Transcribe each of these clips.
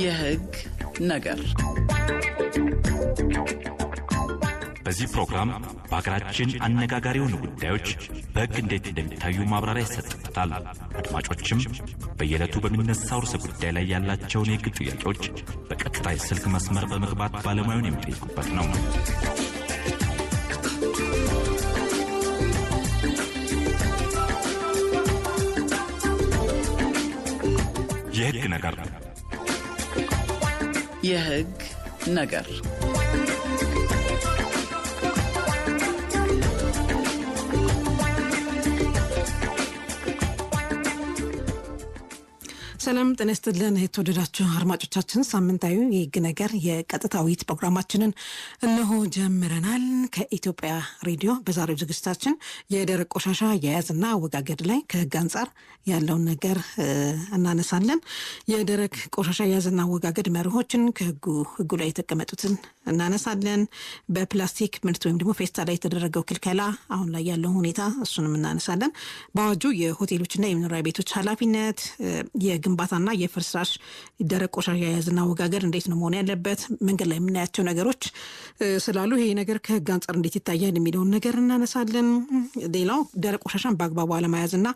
የህግ ነገር በዚህ ፕሮግራም በአገራችን አነጋጋሪ የሆኑ ጉዳዮች በህግ እንዴት እንደሚታዩ ማብራሪያ ይሰጥበታል። አድማጮችም በየዕለቱ በሚነሳው ርዕሰ ጉዳይ ላይ ያላቸውን የህግ ጥያቄዎች በቀጥታ የስልክ መስመር በመግባት ባለሙያውን የሚጠይቁበት ነው። የህግ ነገር የህግ ነገር ሰላም ጤና ይስጥልን የተወደዳችሁ አድማጮቻችን፣ ሳምንታዊ የህግ ነገር የቀጥታዊት ፕሮግራማችንን እነሆ ጀምረናል። ከኢትዮጵያ ሬዲዮ በዛሬው ዝግጅታችን የደረቅ ቆሻሻ አያያዝና አወጋገድ ላይ ከህግ አንጻር ያለውን ነገር እናነሳለን። የደረቅ ቆሻሻ አያያዝና አወጋገድ መርሆችን ከህጉ ላይ የተቀመጡትን እናነሳለን። በፕላስቲክ ምርት ወይም ደግሞ ፌስታል ላይ የተደረገው ክልከላ አሁን ላይ ያለው ሁኔታ እሱንም እናነሳለን። በአዋጁ የሆቴሎችና የመኖሪያ ቤቶች ኃላፊነት ግንባታና የፍርስራሽ ደረቅ ቆሻሻ አያያዝና አወጋገድ እንዴት ነው መሆን ያለበት፣ መንገድ ላይ የምናያቸው ነገሮች ስላሉ ይሄ ነገር ከህግ አንጻር እንዴት ይታያል የሚለውን ነገር እናነሳለን። ሌላው ደረቅ ቆሻሻን በአግባቡ አለመያዝና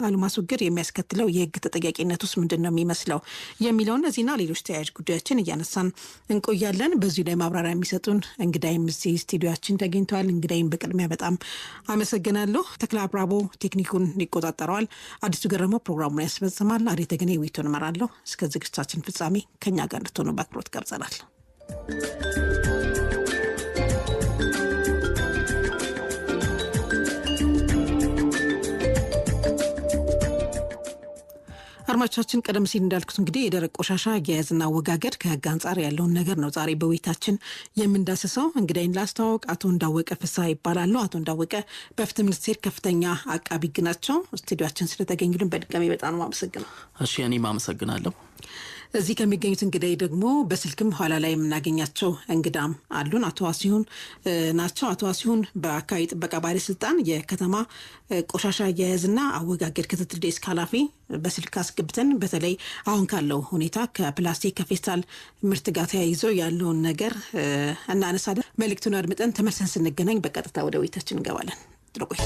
አለማስወገድ የሚያስከትለው የህግ ተጠያቂነት ውስጥ ምንድን ነው የሚመስለው የሚለውን እነዚህና ሌሎች ተያያዥ ጉዳዮችን እያነሳን እንቆያለን። በዚህ ላይ ማብራሪያ የሚሰጡን እንግዳይም እዚህ ስቱዲዮአችን ተገኝተዋል። እንግዳይም በቅድሚያ በጣም አመሰግናለሁ። ተክለ አብራቦ ቴክኒኩን ይቆጣጠረዋል። አዲሱ ገረመው ፕሮግራሙን ያስፈጽማል። አሬ ተገኔ ዊቶን መራለሁ። እስከ ዝግጅታችን ፍጻሜ ከኛ ጋር እንድትሆኑ በአክብሮት ጋብዘናል። አድማጮቻችን ቀደም ሲል እንዳልኩት እንግዲህ የደረቅ ቆሻሻ አያያዝና አወጋገድ ከህግ አንጻር ያለውን ነገር ነው ዛሬ በውይይታችን የምንዳስሰው። እንግዳይን ላስተዋወቅ፣ አቶ እንዳወቀ ፍስሐ ይባላሉ። አቶ እንዳወቀ በፍትህ ሚኒስቴር ከፍተኛ አቃቢ ህግ ናቸው። ስቱዲዮአችን ስለተገኙልን በድጋሚ በጣም አመሰግናለሁ። እሺ እኔም አመሰግናለሁ። እዚህ ከሚገኙት እንግዳይ ደግሞ በስልክም ኋላ ላይ የምናገኛቸው እንግዳም አሉን። አቶ ዋሲሁን ናቸው። አቶ ዋሲሁን በአካባቢ ጥበቃ ባለስልጣን የከተማ ቆሻሻ አያያዝና አወጋገድ ክትትል ዴስክ ኃላፊ በስልክ አስገብተን በተለይ አሁን ካለው ሁኔታ ከፕላስቲክ ከፌስታል ምርት ጋር ተያይዞ ያለውን ነገር እናነሳለን። መልእክቱን አድምጠን ተመልሰን ስንገናኝ በቀጥታ ወደ ውይይታችን እንገባለን። ጥሩቆይ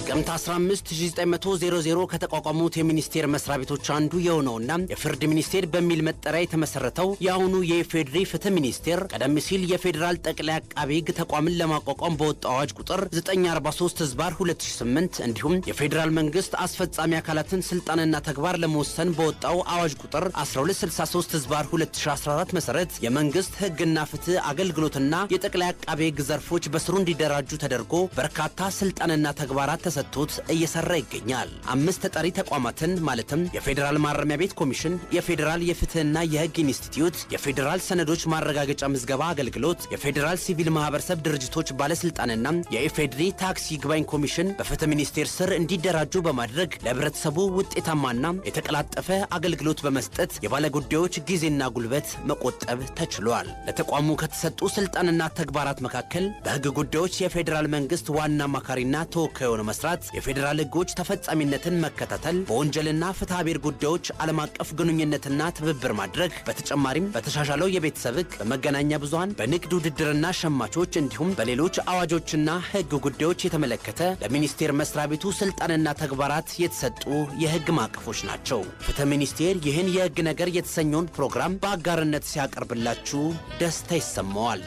ጥቅምት 15 1900 ከተቋቋሙት የሚኒስቴር መስሪያ ቤቶች አንዱ የሆነውና የፍርድ ሚኒስቴር በሚል መጠሪያ የተመሰረተው የአሁኑ የኢፌዴሪ ፍትህ ሚኒስቴር ቀደም ሲል የፌዴራል ጠቅላይ አቃቤ ህግ ተቋምን ለማቋቋም በወጣው አዋጅ ቁጥር 943/2008 እንዲሁም የፌዴራል መንግስት አስፈጻሚ አካላትን ስልጣንና ተግባር ለመወሰን በወጣው አዋጅ ቁጥር 1263/2014 መሰረት የመንግስት ህግና ፍትህ አገልግሎትና የጠቅላይ አቃቤ ህግ ዘርፎች በስሩ እንዲደራጁ ተደርጎ በርካታ ስልጣንና ተግባራት ተሰጥቶት እየሰራ ይገኛል። 5 ተጠሪ ተቋማትን ማለትም የፌዴራል ማረሚያ ቤት ኮሚሽን፣ የፌዴራል የፍትህና የህግ ኢንስቲትዩት፣ የፌዴራል ሰነዶች ማረጋገጫ ምዝገባ አገልግሎት፣ የፌዴራል ሲቪል ማህበረሰብ ድርጅቶች ባለስልጣንና የኢፌዴሪ ታክስ ይግባኝ ኮሚሽን በፍትህ ሚኒስቴር ስር እንዲደራጁ በማድረግ ለህብረተሰቡ ውጤታማና የተቀላጠፈ አገልግሎት በመስጠት የባለጉዳዮች ጊዜና ጉልበት መቆጠብ ተችሏል። ለተቋሙ ከተሰጡ ስልጣንና ተግባራት መካከል በህግ ጉዳዮች የፌዴራል መንግስት ዋና አማካሪና ተወካይ ሆኖ መስራት፣ የፌዴራል ህጎች ተፈጻሚነትን መከታተል፣ በወንጀልና ፍትሐ ብሔር ጉዳዮች ዓለም አቀፍ ግንኙነትና ትብብር ማድረግ፣ በተጨማሪም በተሻሻለው የቤተሰብ ህግ፣ በመገናኛ ብዙሃን፣ በንግድ ውድድርና ሸማቾች እንዲሁም በሌሎች አዋጆችና ህግ ጉዳዮች የተመለከተ ለሚኒስቴር መስሪያ ቤቱ ስልጣንና ተግባራት የተሰጡ የህግ ማዕቀፎች ናቸው። ፍትህ ሚኒስቴር ይህን የህግ ነገር የተሰኘውን ፕሮግራም በአጋርነት ሲያቀርብላችሁ ደስታ ይሰማዋል።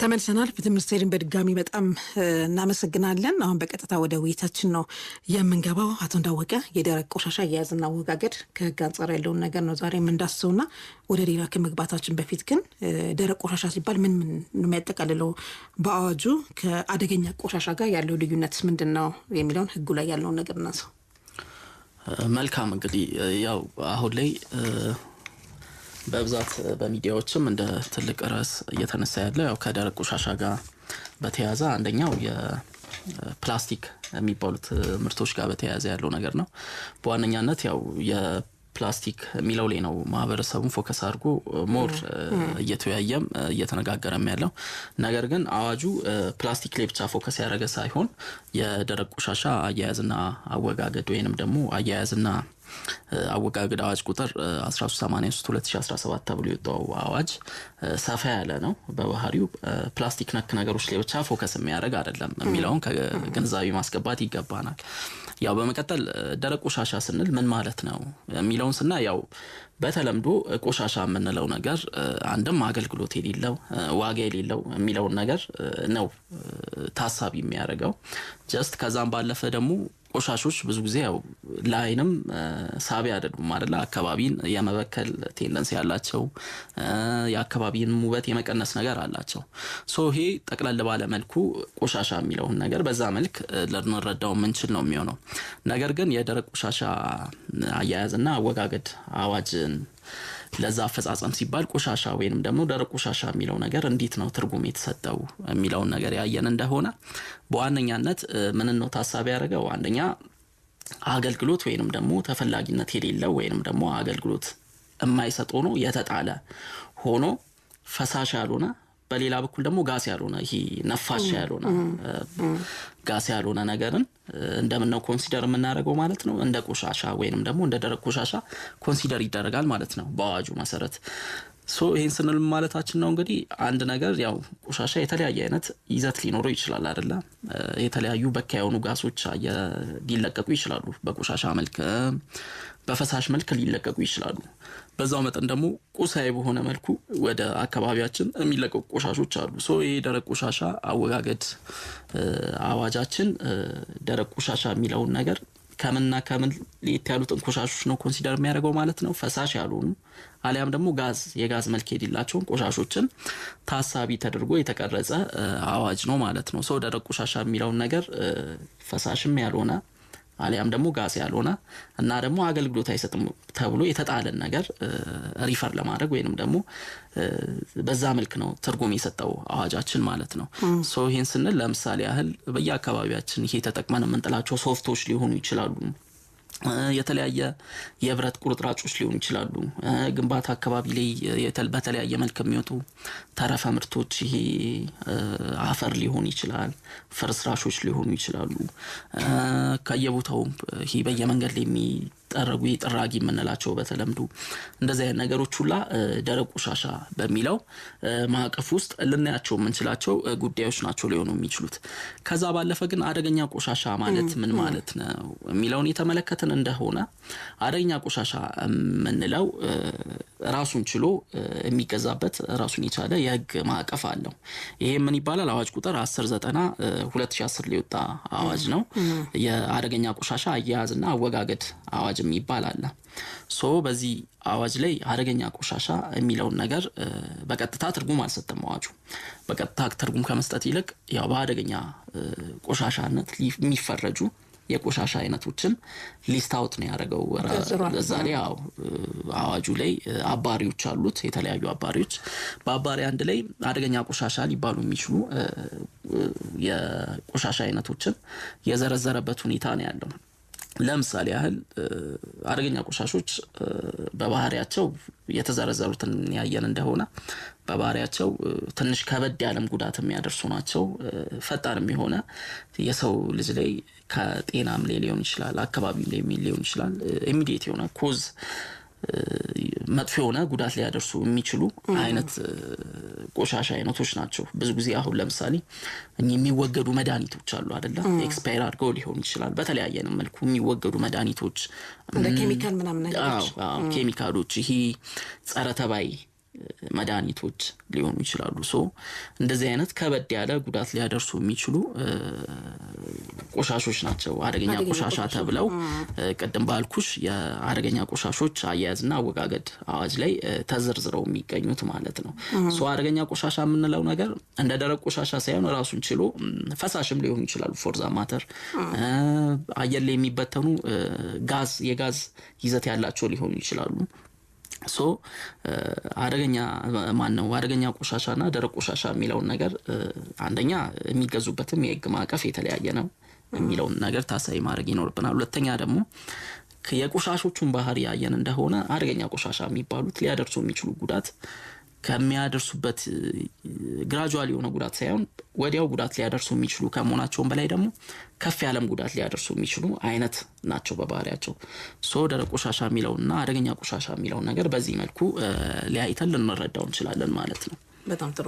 ተመልሰናል። ፍትህ ሚኒስቴርን በድጋሚ በጣም እናመሰግናለን። አሁን በቀጥታ ወደ ውይይታችን ነው የምንገባው። አቶ እንዳወቀ የደረቅ ቆሻሻ አያያዝና አወጋገድ ከህግ አንጻር ያለውን ነገር ነው ዛሬ የምንዳስሰውና ወደ ሌላ ከመግባታችን በፊት ግን ደረቅ ቆሻሻ ሲባል ምን ነው የሚያጠቃልለው፣ በአዋጁ ከአደገኛ ቆሻሻ ጋር ያለው ልዩነት ምንድነው የሚለውን ህጉ ላይ ያለውን ነገር እናንሳው። መልካም እንግዲህ ያው አሁን ላይ በብዛት በሚዲያዎችም እንደ ትልቅ ራስ እየተነሳ ያለው ያው ከደረቅ ቆሻሻ ጋር በተያያዘ አንደኛው ፕላስቲክ የሚባሉት ምርቶች ጋር በተያያዘ ያለው ነገር ነው። በዋነኛነት ያው የፕላስቲክ የሚለው ላይ ነው ማህበረሰቡን ፎከስ አድርጎ ሞር እየተወያየም እየተነጋገረም ያለው። ነገር ግን አዋጁ ፕላስቲክ ላይ ብቻ ፎከስ ያደረገ ሳይሆን የደረቅ ቆሻሻ አያያዝና አወጋገድ ወይንም ደግሞ አያያዝና አወጋገድ አዋጅ ቁጥር 1383/2017 ተብሎ የወጣው አዋጅ ሰፋ ያለ ነው። በባህሪው ፕላስቲክ ነክ ነገሮች ላይ ብቻ ፎከስ የሚያደርግ አይደለም የሚለውን ከግንዛቤ ማስገባት ይገባናል። ያው በመቀጠል ደረቅ ቆሻሻ ስንል ምን ማለት ነው የሚለውን ስና ያው በተለምዶ ቆሻሻ የምንለው ነገር አንድም አገልግሎት የሌለው ዋጋ የሌለው የሚለውን ነገር ነው ታሳቢ የሚያደርገው። ጀስት ከዛም ባለፈ ደግሞ ቆሻሾች ብዙ ጊዜ ያው ላይንም ሳቢ አይደሉም አይደል? አካባቢን የመበከል ቴንደንሲ ያላቸው የአካባቢን ውበት የመቀነስ ነገር አላቸው። ሶ ይሄ ጠቅለል ባለ መልኩ ቆሻሻ የሚለውን ነገር በዛ መልክ ልንረዳው የምንችል ነው የሚሆነው። ነገር ግን የደረቅ ቆሻሻ አያያዝና አወጋገድ አዋጅን ለዛ አፈጻጸም ሲባል ቆሻሻ ወይንም ደግሞ ደረቅ ቆሻሻ የሚለው ነገር እንዴት ነው ትርጉም የተሰጠው የሚለውን ነገር ያየን እንደሆነ በዋነኛነት ምን ነው ታሳቢ ያደረገው? አንደኛ አገልግሎት ወይንም ደግሞ ተፈላጊነት የሌለው ወይንም ደግሞ አገልግሎት የማይሰጥ ሆኖ የተጣለ ሆኖ ፈሳሽ ያልሆነ በሌላ በኩል ደግሞ ጋስ ያልሆነ ይሄ ነፋሻ ያልሆነ ጋስ ያልሆነ ነገርን እንደምንነው ኮንሲደር የምናደርገው ማለት ነው። እንደ ቆሻሻ ወይንም ደግሞ እንደ ደረቅ ቆሻሻ ኮንሲደር ይደረጋል ማለት ነው በአዋጁ መሰረት። ሶ ይሄን ስንል ማለታችን ነው እንግዲህ አንድ ነገር ያው ቆሻሻ የተለያየ አይነት ይዘት ሊኖረው ይችላል አይደለ? የተለያዩ በካይ የሆኑ ጋሶች ሊለቀቁ ይችላሉ በቆሻሻ መልክ፣ በፈሳሽ መልክ ሊለቀቁ ይችላሉ። በዛው መጠን ደግሞ ቁሳዊ በሆነ መልኩ ወደ አካባቢያችን የሚለቀቁ ቆሻሾች አሉ። ሶ ይሄ ደረቅ ቆሻሻ አወጋገድ አዋጃችን ደረቅ ቆሻሻ የሚለውን ነገር ከምንና ከምን ሊት ያሉትን ቆሻሾች ነው ኮንሲደር የሚያደርገው ማለት ነው። ፈሳሽ ያልሆኑ አሊያም ደግሞ የጋዝ መልክ የሌላቸውን ቆሻሾችን ታሳቢ ተደርጎ የተቀረጸ አዋጅ ነው ማለት ነው። ሶ ደረቅ ቆሻሻ የሚለውን ነገር ፈሳሽም ያልሆነ አሊያም ደግሞ ጋስ ያልሆነ እና ደግሞ አገልግሎት አይሰጥም ተብሎ የተጣለን ነገር ሪፈር ለማድረግ ወይንም ደግሞ በዛ መልክ ነው ትርጉም የሰጠው አዋጃችን ማለት ነው። ሶ ይሄን ስንል ለምሳሌ ያህል በየአካባቢያችን ይሄ ተጠቅመን የምንጥላቸው ሶፍቶች ሊሆኑ ይችላሉ፣ የተለያየ የብረት ቁርጥራጮች ሊሆኑ ይችላሉ፣ ግንባታ አካባቢ ላይ በተለያየ መልክ የሚወጡ ተረፈ ምርቶች ይሄ አፈር ሊሆን ይችላል፣ ፍርስራሾች ሊሆኑ ይችላሉ፣ ከየቦታው ይሄ በየመንገድ ላይ የሚጠረጉ ጥራጊ የምንላቸው በተለምዶ እንደዚህ አይነት ነገሮች ሁላ ደረቅ ቆሻሻ በሚለው ማዕቀፍ ውስጥ ልናያቸው የምንችላቸው ጉዳዮች ናቸው ሊሆኑ የሚችሉት። ከዛ ባለፈ ግን አደገኛ ቆሻሻ ማለት ምን ማለት ነው የሚለውን የተመለከትን እንደሆነ አደገኛ ቆሻሻ የምንለው ራሱን ችሎ የሚገዛበት ራሱን የቻለ የህግ ማዕቀፍ አለው። ይሄ ምን ይባላል? አዋጅ ቁጥር 1090/2010 ላይ ወጣ አዋጅ ነው። የአደገኛ ቆሻሻ አያያዝና አወጋገድ አዋጅ ይባላል። ሶ በዚህ አዋጅ ላይ አደገኛ ቆሻሻ የሚለውን ነገር በቀጥታ ትርጉም አልሰጠም አዋጁ። በቀጥታ ትርጉም ከመስጠት ይልቅ ያው በአደገኛ ቆሻሻነት የሚፈረጁ የቆሻሻ አይነቶችን ሊስት አውት ነው ያደረገው። ለዛሬ አዋጁ ላይ አባሪዎች አሉት፣ የተለያዩ አባሪዎች። በአባሪ አንድ ላይ አደገኛ ቆሻሻ ሊባሉ የሚችሉ የቆሻሻ አይነቶችን የዘረዘረበት ሁኔታ ነው ያለው። ለምሳሌ ያህል አደገኛ ቆሻሾች በባህሪያቸው የተዘረዘሩትን ያየን እንደሆነ በባህሪያቸው ትንሽ ከበድ ያለም ጉዳት የሚያደርሱ ናቸው። ፈጣንም የሆነ የሰው ልጅ ላይ ከጤናም ላይ ሊሆን ይችላል፣ አካባቢም ላይ ሊሆን ይችላል ኢሚዲየት የሆነ ኮዝ መጥፎ የሆነ ጉዳት ሊያደርሱ የሚችሉ አይነት ቆሻሻ አይነቶች ናቸው። ብዙ ጊዜ አሁን ለምሳሌ የሚወገዱ መድኃኒቶች አሉ አይደለ? ኤክስፓየር አድርገው ሊሆን ይችላል። በተለያየ መልኩ የሚወገዱ መድኃኒቶች እንደ ኬሚካል ምናምን ነገሮች፣ ኬሚካሎች፣ ይሄ ጸረ ተባይ መድኃኒቶች ሊሆኑ ይችላሉ። ሶ እንደዚህ አይነት ከበድ ያለ ጉዳት ሊያደርሱ የሚችሉ ቆሻሾች ናቸው አደገኛ ቆሻሻ ተብለው ቀደም ባልኩሽ የአደገኛ ቆሻሾች አያያዝና አወጋገድ አዋጅ ላይ ተዘርዝረው የሚገኙት ማለት ነው። ሶ አደገኛ ቆሻሻ የምንለው ነገር እንደ ደረቅ ቆሻሻ ሳይሆን ራሱን ችሎ ፈሳሽም ሊሆን ይችላል። ፎርዛ ማተር አየር ላይ የሚበተኑ የጋዝ ይዘት ያላቸው ሊሆኑ ይችላሉ። አደገኛ አደገኛ ቆሻሻና ደረቅ ቆሻሻ የሚለውን ነገር አንደኛ የሚገዙበትም የህግ ማዕቀፍ የተለያየ ነው የሚለውን ነገር ታሳቢ ማድረግ ይኖርብናል። ሁለተኛ ደግሞ የቆሻሾቹን ባህሪ ያየን እንደሆነ አደገኛ ቆሻሻ የሚባሉት ሊያደርሱ የሚችሉ ጉዳት ከሚያደርሱበት ግራጁዋሊ የሆነ ጉዳት ሳይሆን ወዲያው ጉዳት ሊያደርሱ የሚችሉ ከመሆናቸውም በላይ ደግሞ ከፍ ያለም ጉዳት ሊያደርሱ የሚችሉ አይነት ናቸው በባህሪያቸው። ደረቅ ቆሻሻ የሚለውና አደገኛ ቆሻሻ የሚለውን ነገር በዚህ መልኩ ሊያይተን ልንረዳው እንችላለን ማለት ነው። በጣም ጥሩ።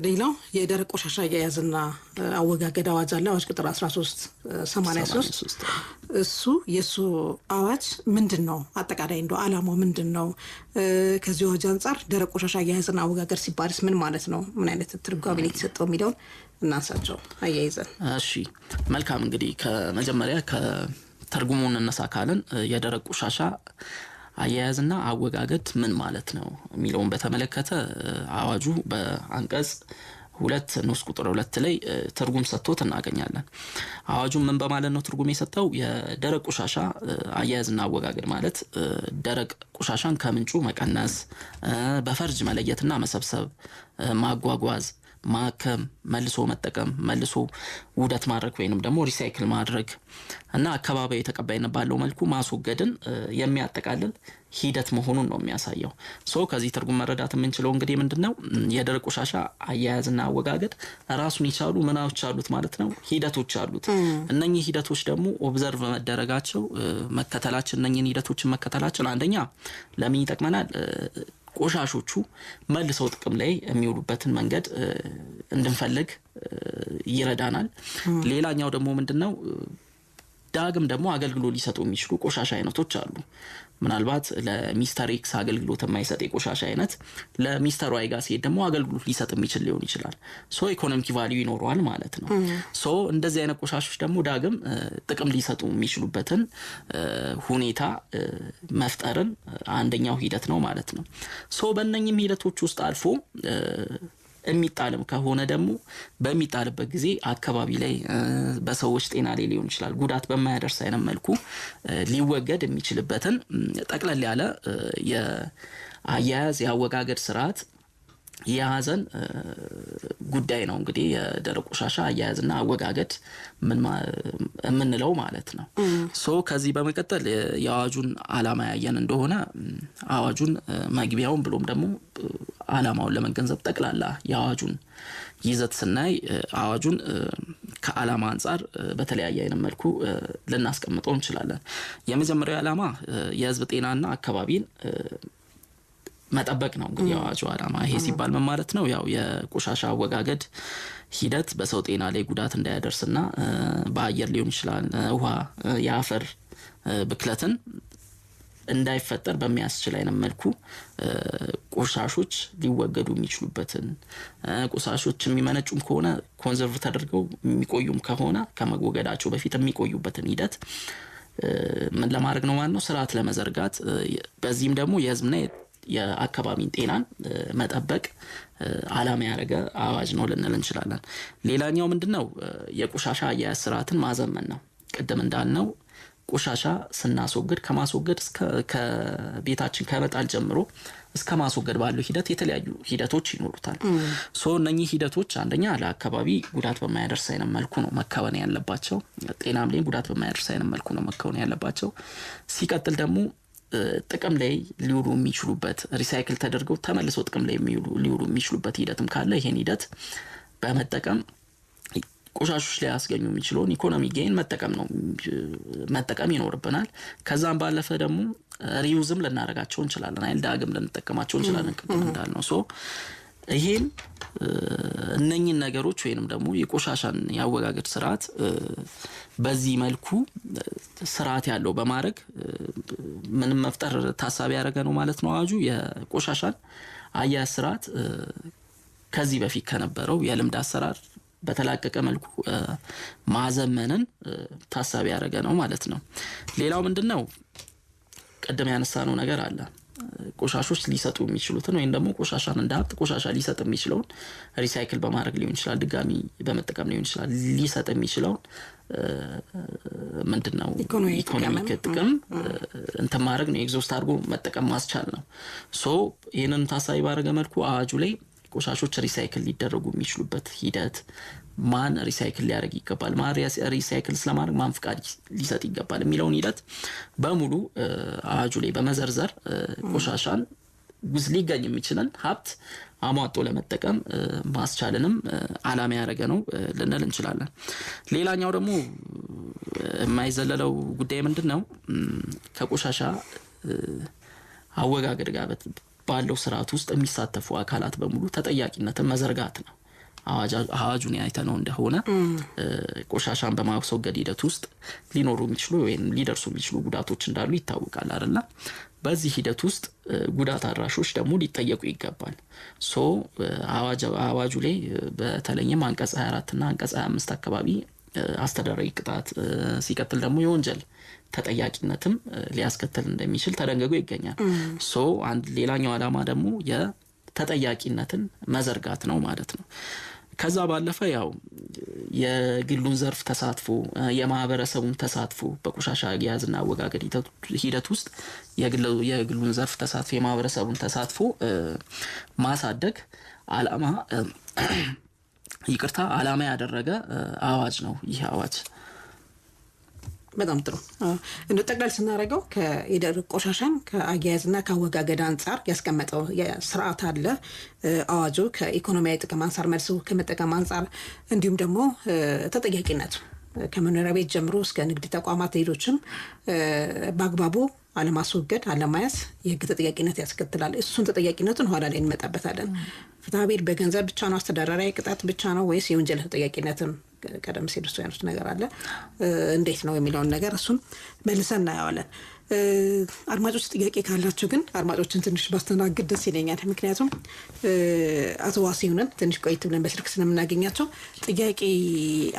ሌላው የደረቅ ቆሻሻ አያያዝና አወጋገድ አዋጅ አለ። አዋጅ ቁጥር 1383 እሱ የሱ አዋጅ ምንድነው? አጠቃላይ እንደው አላማው ምንድነው? ከዚህ አዋጅ አንፃር ደረቅ ቆሻሻ አያያዝና አወጋገድ ሲባልስ ምን ማለት ነው? ምን አይነት ትርጓሜ ነው የተሰጠው የሚለውን እናንሳቸው አያይዘን። እሺ መልካም። እንግዲህ ከመጀመሪያ ከትርጉሙ እንነሳ ካልን የደረቅ ቆሻሻ አያያዝና አወጋገድ ምን ማለት ነው የሚለውን በተመለከተ አዋጁ በአንቀጽ 2 ንዑስ ቁጥር 2 ላይ ትርጉም ሰጥቶት እናገኛለን። አዋጁ ምን በማለት ነው ትርጉም የሰጠው? የደረቅ ቆሻሻ አያያዝና አወጋገድ ማለት ደረቅ ቆሻሻን ከምንጩ መቀነስ፣ በፈርጅ መለየትና መሰብሰብ፣ ማጓጓዝ፣ ማከም፣ መልሶ መጠቀም፣ መልሶ ውህደት ማድረግ ወይንም ደግሞ ሪሳይክል ማድረግ እና አካባቢያዊ ተቀባይነት ባለው መልኩ ማስወገድን የሚያጠቃልል ሂደት መሆኑን ነው የሚያሳየው። ከዚህ ትርጉም መረዳት የምንችለው እንግዲህ ምንድነው የደረቅ ቆሻሻ አያያዝና አወጋገድ ራሱን ይቻሉ ምናዎች አሉት ማለት ነው፣ ሂደቶች አሉት። እነኚህ ሂደቶች ደግሞ ኦብዘርቭ መደረጋቸው መከተላችን እነኚህን ሂደቶችን መከተላችን አንደኛ ለምን ይጠቅመናል? ቆሻሾቹ መልሰው ጥቅም ላይ የሚውሉበትን መንገድ እንድንፈልግ ይረዳናል። ሌላኛው ደግሞ ምንድነው ዳግም ደግሞ አገልግሎት ሊሰጡ የሚችሉ ቆሻሻ አይነቶች አሉ። ምናልባት ለሚስተር ኤክስ አገልግሎት የማይሰጥ የቆሻሻ አይነት ለሚስተር ዋይ ጋር ሲሄድ ደግሞ አገልግሎት ሊሰጥ የሚችል ሊሆን ይችላል። ኢኮኖሚክ ቫልዩ ይኖረዋል ማለት ነው። እንደዚህ አይነት ቆሻሾች ደግሞ ዳግም ጥቅም ሊሰጡ የሚችሉበትን ሁኔታ መፍጠርን አንደኛው ሂደት ነው ማለት ነው። በእነኚህም ሂደቶች ውስጥ አልፎ የሚጣልም ከሆነ ደግሞ በሚጣልበት ጊዜ አካባቢ ላይ በሰዎች ጤና ላይ ሊሆን ይችላል ጉዳት በማያደርስ አይነት መልኩ ሊወገድ የሚችልበትን ጠቅለል ያለ የአያያዝ የአወጋገድ ስርዓት የያዘን ጉዳይ ነው እንግዲህ የደረቅ ቆሻሻ አያያዝና አወጋገድ ምን የምንለው ማለት ነው። ከዚህ በመቀጠል የአዋጁን አላማ ያየን እንደሆነ አዋጁን መግቢያውን ብሎም ደግሞ አላማውን ለመገንዘብ ጠቅላላ የአዋጁን ይዘት ስናይ አዋጁን ከአላማ አንፃር በተለያየ አይነት መልኩ ልናስቀምጠው እንችላለን። የመጀመሪያው አላማ የህዝብ ጤናና አካባቢን መጠበቅ ነው እንግዲህ አዋጁ አላማ። ይሄ ሲባል ምን ማለት ነው? ያው የቆሻሻ አወጋገድ ሂደት በሰው ጤና ላይ ጉዳት እንዳያደርስና በአየር ሊሆን ይችላል ውሃ፣ የአፈር ብክለትን እንዳይፈጠር በሚያስችል አይነት መልኩ ቆሻሾች ሊወገዱ የሚችሉበትን ቆሻሾች የሚመነጩም ከሆነ ኮንዘርቭ ተደርገው የሚቆዩም ከሆነ ከመወገዳቸው በፊት የሚቆዩበትን ሂደት ምን ለማድረግ ነው ማለት ነው? ስርዓት ለመዘርጋት። በዚህም ደግሞ የህዝብና የአካባቢን ጤናን መጠበቅ አላማ ያደረገ አዋጅ ነው ልንል እንችላለን። ሌላኛው ምንድነው? የቆሻሻ አያያዝ ስርዓትን ማዘመን ነው። ቅድም እንዳልነው ቆሻሻ ስናስወግድ ከማስወገድ እስከ ከቤታችን ከመጣል ጀምሮ እስከ ማስወገድ ባለው ሂደት የተለያዩ ሂደቶች ይኖሩታል። እነኚህ ሂደቶች አንደኛ ለአካባቢ ጉዳት በማያደርስ አይነት መልኩ ነው መከወን ያለባቸው። ጤናም ላይ ጉዳት በማያደርስ አይነት መልኩ ነው መከወን ያለባቸው። ሲቀጥል ደግሞ ጥቅም ላይ ሊውሉ የሚችሉበት ሪሳይክል ተደርገው ተመልሰው ጥቅም ላይ ሊውሉ የሚችሉበት ሂደትም ካለ ይሄን ሂደት በመጠቀም ቆሻሾች ላይ ያስገኙ የሚችለውን ኢኮኖሚ ጌን መጠቀም ይኖርብናል። ከዛም ባለፈ ደግሞ ሪዩዝም ልናደርጋቸው እንችላለን፣ አይደል? ዳግም ልንጠቀማቸው እንችላለን ቅድም እንዳልነው። ይሄም እነኚህን ነገሮች ወይንም ደግሞ የቆሻሻን ያወጋገድ ስርዓት በዚህ መልኩ ስርዓት ያለው በማድረግ ምንም መፍጠር ታሳቢ ያደረገ ነው ማለት ነው። አዋጁ የቆሻሻን አያያዝ ስርዓት ከዚህ በፊት ከነበረው የልምድ አሰራር በተላቀቀ መልኩ ማዘመንን ታሳቢ ያደረገ ነው ማለት ነው። ሌላው ምንድነው? ቅድም ያነሳነው ነገር አለ። ቆሻሾች ሊሰጡ የሚችሉትን ወይም ደግሞ ቆሻሻን እንደ ሀብት ቆሻሻ ሊሰጥ የሚችለውን ሪሳይክል በማድረግ ሊሆን ይችላል፣ ድጋሚ በመጠቀም ሊሆን ይችላል። ሊሰጥ የሚችለውን ምንድነው ኢኮኖሚክ ጥቅም እንተ ማድረግ ነው ኤግዞስት አድርጎ መጠቀም ማስቻል ነው ሶ ይሄንን ታሳቢ ባደረገ መልኩ አዋጁ ላይ ቆሻሾች ሪሳይክል ሊደረጉ የሚችሉበት ሂደት ማን ሪሳይክል ሊያደርግ ይገባል ማን ሪሳይክል ስለማድረግ ማን ፍቃድ ሊሰጥ ይገባል የሚለውን ሂደት በሙሉ አዋጁ ላይ በመዘርዘር ቆሻሻን ውስጥ ሊገኝ የሚችልን ሀብት አሟጦ ለመጠቀም ማስቻልንም ዓላማ ያደረገ ነው ልንል እንችላለን ሌላኛው ደግሞ የማይዘለለው ጉዳይ ምንድነው ከቆሻሻ አወጋገድ ጋር ባለው ስርዓት ውስጥ የሚሳተፉ አካላት በሙሉ ተጠያቂነትን መዘርጋት ነው አዋጁን ያይተነው እንደሆነ ቆሻሻን በማስወገድ ሂደት ውስጥ ሊኖሩ የሚችሉ ወይም ሊደርሱ የሚችሉ ጉዳቶች እንዳሉ ይታወቃል አይደል በዚህ ሂደት ውስጥ ጉዳት አድራሾች ደግሞ ሊጠየቁ ይገባል ሶ አዋጁ ላይ በተለይም አንቀጽ 24 እና አንቀጽ 25 አካባቢ አስተዳደራዊ ቅጣት ሲቀጥል ደግሞ የወንጀል ተጠያቂነትም ሊያስከትል እንደሚችል ተደንግጎ ይገኛል ሶ አንድ ሌላኛው ዓላማ ደግሞ የተጠያቂነትን መዘርጋት ነው ማለት ነው ከዛ ባለፈ ያው የግሉን ዘርፍ ተሳትፎ የማህበረሰቡን ተሳትፎ በቆሻሻ አያያዝና አወጋገድ ሂደት ውስጥ የግሉን ዘርፍ ተሳትፎ የማህበረሰቡን ተሳትፎ ማሳደግ ዓላማ ያደረገ አዋጅ ነው ይህ አዋጅ በጣም ጥሩ እንደ ጠቅላላ ስናረጋው ከኢደር ቆሻሻን ከአያያዝና ከአወጋገድ አንፃር ያስቀመጠው የሥርዓት አለ አዋጁ ከኢኮኖሚያዊ ጥቅም አንፃር መልሶ ከመጠቀም አንፃር እንዲሁም ደግሞ ተጠያቂነት ከመኖሪያ ቤት ጀምሮ እስከ ንግድ ተቋማት ሌሎችም በአግባቡ አለማስወገድ አለማያስ የህግ ተጠያቂነት ያስከትላል እሱን ተጠያቂነቱን ኋላ ላይ እንመጣበታለን ፍትሐብሔር በገንዘብ ብቻ ነው አስተዳደራዊ ቅጣት ብቻ ነው ወይስ የወንጀል ተጠያቂነትም ቀደም ሲል እሱ ያሉት ነገር አለ እንዴት ነው የሚለውን ነገር እሱን መልሰን እናያለን አድማጮች ጥያቄ ካላችሁ ግን አድማጮችን ትንሽ ባስተናግድ ደስ ይለኛል ምክንያቱም አቶ ዋሲሁንን ትንሽ ቆይት ብለን በስልክ ስለምናገኛቸው ጥያቄ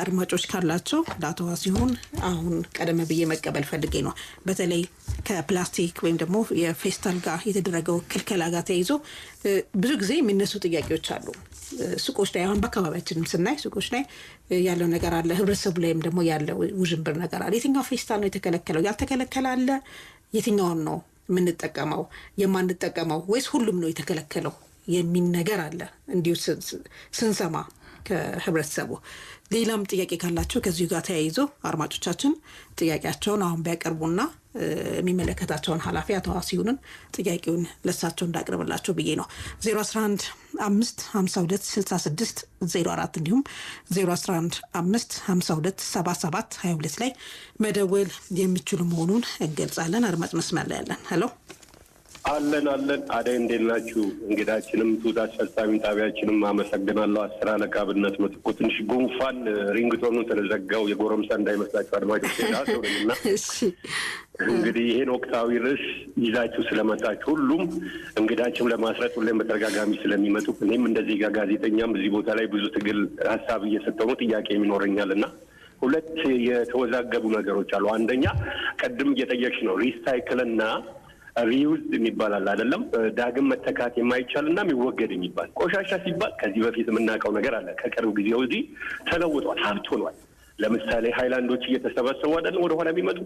አድማጮች ካላቸው ለአቶ ዋሲሁን አሁን ቀደም ብዬ መቀበል ፈልጌ ነው በተለይ ከፕላስቲክ ወይም ደግሞ የፌስታል ጋር የተደረገው ክልከላ ጋር ተይዞ ብዙ ጊዜ የሚነሱ ጥያቄዎች አሉ ሱቆች ላይ አሁን በአካባቢያችንም ስናይ ሱቆች ላይ ያለው ነገር አለ ህብረተሰቡ ላይም ደግሞ ያለው ውዥንብር ነገር አለ የትኛው ፌስታል ነው የተከለከለው ያልተከለከለ አለ የትኛው ነው የምንጠቀመው የማንጠቀመው ወይስ ሁሉም ነው የተከለከለው የሚል ነገር አለ እንዲሁ ስንሰማ ከህብረተሰቡ ሌላም ጥያቄ ካላችሁ ከዚህ ጋር ተያይዞ አድማጮቻችን ጥያቄያቸውን አሁን ቢያቀርቡና የሚመለከታቸውን ኃላፊ አቶ ዋሲሁንን ጥያቄውን ለሳቸው እንዳቀርብላቸው ብዬ ነው 011-552-6604 እንዲሁም 011-552-7722 ላይ መደወል የሚችሉ መሆኑን እንገልጻለን አድማጭ መስመር ላይ ያለን ሄሎ አለን አዳይ እንዴት ናችሁ እንግዳችንም ቱታ አስፈጻሚ ጣቢያችንም አመሰግናለሁ አስራ ለቃብነት መጥቆ ትንሽ ጉንፋን ሪንግቶኑን ተዘጋው የጎረምሳ እንዳይመስላችሁ አድማጮች ታውቁና እሺ እንግዲህ ይሄን ወቅታዊ ርዕስ ይዛችሁ ስለመጣችሁ ሁሉም እንግዳችንም ለማስረጥ ሁሌም በተደጋጋሚ ስለሚመጡ እኔም እንደዚህ ጋዜጠኛም እዚህ ቦታ ላይ ብዙ ትግል ሐሳብ እየሰጠው ነው ጥያቄ የሚኖረኛልና ሁለት የተወዛገቡ ነገሮች አሉ አንደኛ ቀድም እየጠየቅሽ ነው ሪሳይክልና ሪዩዝ የሚባል አይደለም ዳግም መተካት የማይቻልና የሚወገድ የሚባል ቆሻሻ ሲባል ከዚህ በፊት የምናውቀው ነገር አለ ከቅርብ ጊዜ ወዲህ ተለውጧል ሀብት ሆኗል ለምሳሌ ሃይላንዶች እየተሰበሰቡ አይደለም ወደ ኋላ የሚመጡ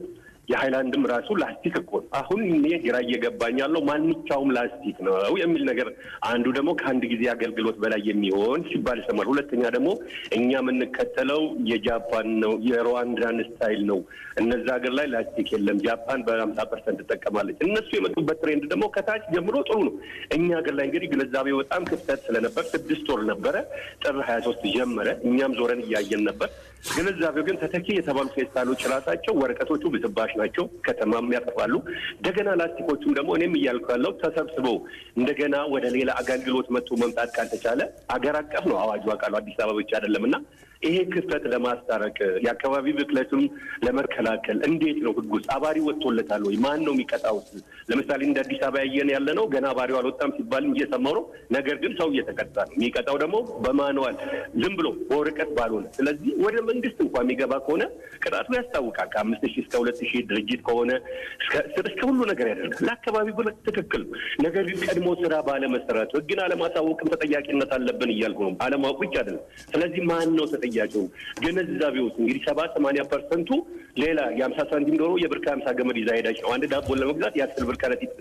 የሃይላንድም ራሱ ላስቲክ እኮ አሁን እኔ ግራ እየገባኝ ያለው ማንኛውም ላስቲክ ነው የሚል ነገር አንዱ ደግሞ ከአንድ ጊዜ አገልግሎት በላይ የሚሆን ሲባል ይሰማል ሁለተኛ ደግሞ እኛ የምንከተለው የጃፓን ነው የሩዋንዳን ስታይል ነው እነዛ ሀገር ላይ ላስቲክ የለም ጃፓን በ50% ተጠቀማለች እነሱ የመጡበት ትሬንድ ደግሞ ከታች ጀምሮ ጥሩ ነው እኛ ሀገር ላይ እንግዲህ ግንዛቤው በጣም ክፍተት ስለነበር 6 ወር ነበረ ጥር 23 ጀመረ እኛም ዞረን እያየን ነበር ግንዛቤው ግን ተተኪ የተባሉ ፌስታሎች ራሳቸው ወረቀቶቹ ብትባሽ ናቸው ከተማም ያጠፋሉ እንደገና ላስቲኮቹም ደግሞ እኔም እያልኩ ያለው ተሰብስበው እንደገና ወደ ሌላ አገልግሎት መምጣት ካልተቻለ አገር አቀፍ ነው አዋጁ አቃሉ አዲስ አበባ ብቻ አይደለምና ይሄ ክፍተት ለማስታረቅ የአካባቢ ብክለቱን ለመከላከል እንዴት ነው ህጉስ አባሪ ወጥቶለታል ወይ ማን ነው የሚቀጣው ለምሳሌ እንደ አዲስ አበባ ያየን ያለ ነው ገና አባሪው አልወጣም ሲባል እየሰማው ነው ነገር ግን ሰው እየተቀጣ ነው የሚቀጣው ደግሞ በማኑዋል ዝም ብሎ በወረቀት ባልሆነ ስለዚህ ወደ መንግስት እንኳን የሚገባ ከሆነ ቅጣቱ ያስታውቃል ከ5000 እስከ 2000 ድርጅት ከሆነ እስከ ሁሉ ነገር ያደርጋል ለአካባቢ ብክለት ትክክል ነገር ግን ቀድሞ ስራ ባለመሰራቱ ህግን አለማሳወቅም ተጠያቂነት አለብን እያልኩ ነው አለማወቅ ብቻ አይደለም ስለዚህ ማን ነው ጥያቄው ግንዛቤው እንግዲህ 70-80% ሌላ የ50 ሳንቲም ዶሮ የብር ከ50 ገመድ ይዛ ሄዳች ነው። አንድ ዳቦን ለመግዛት የ10 ብር ከረጢት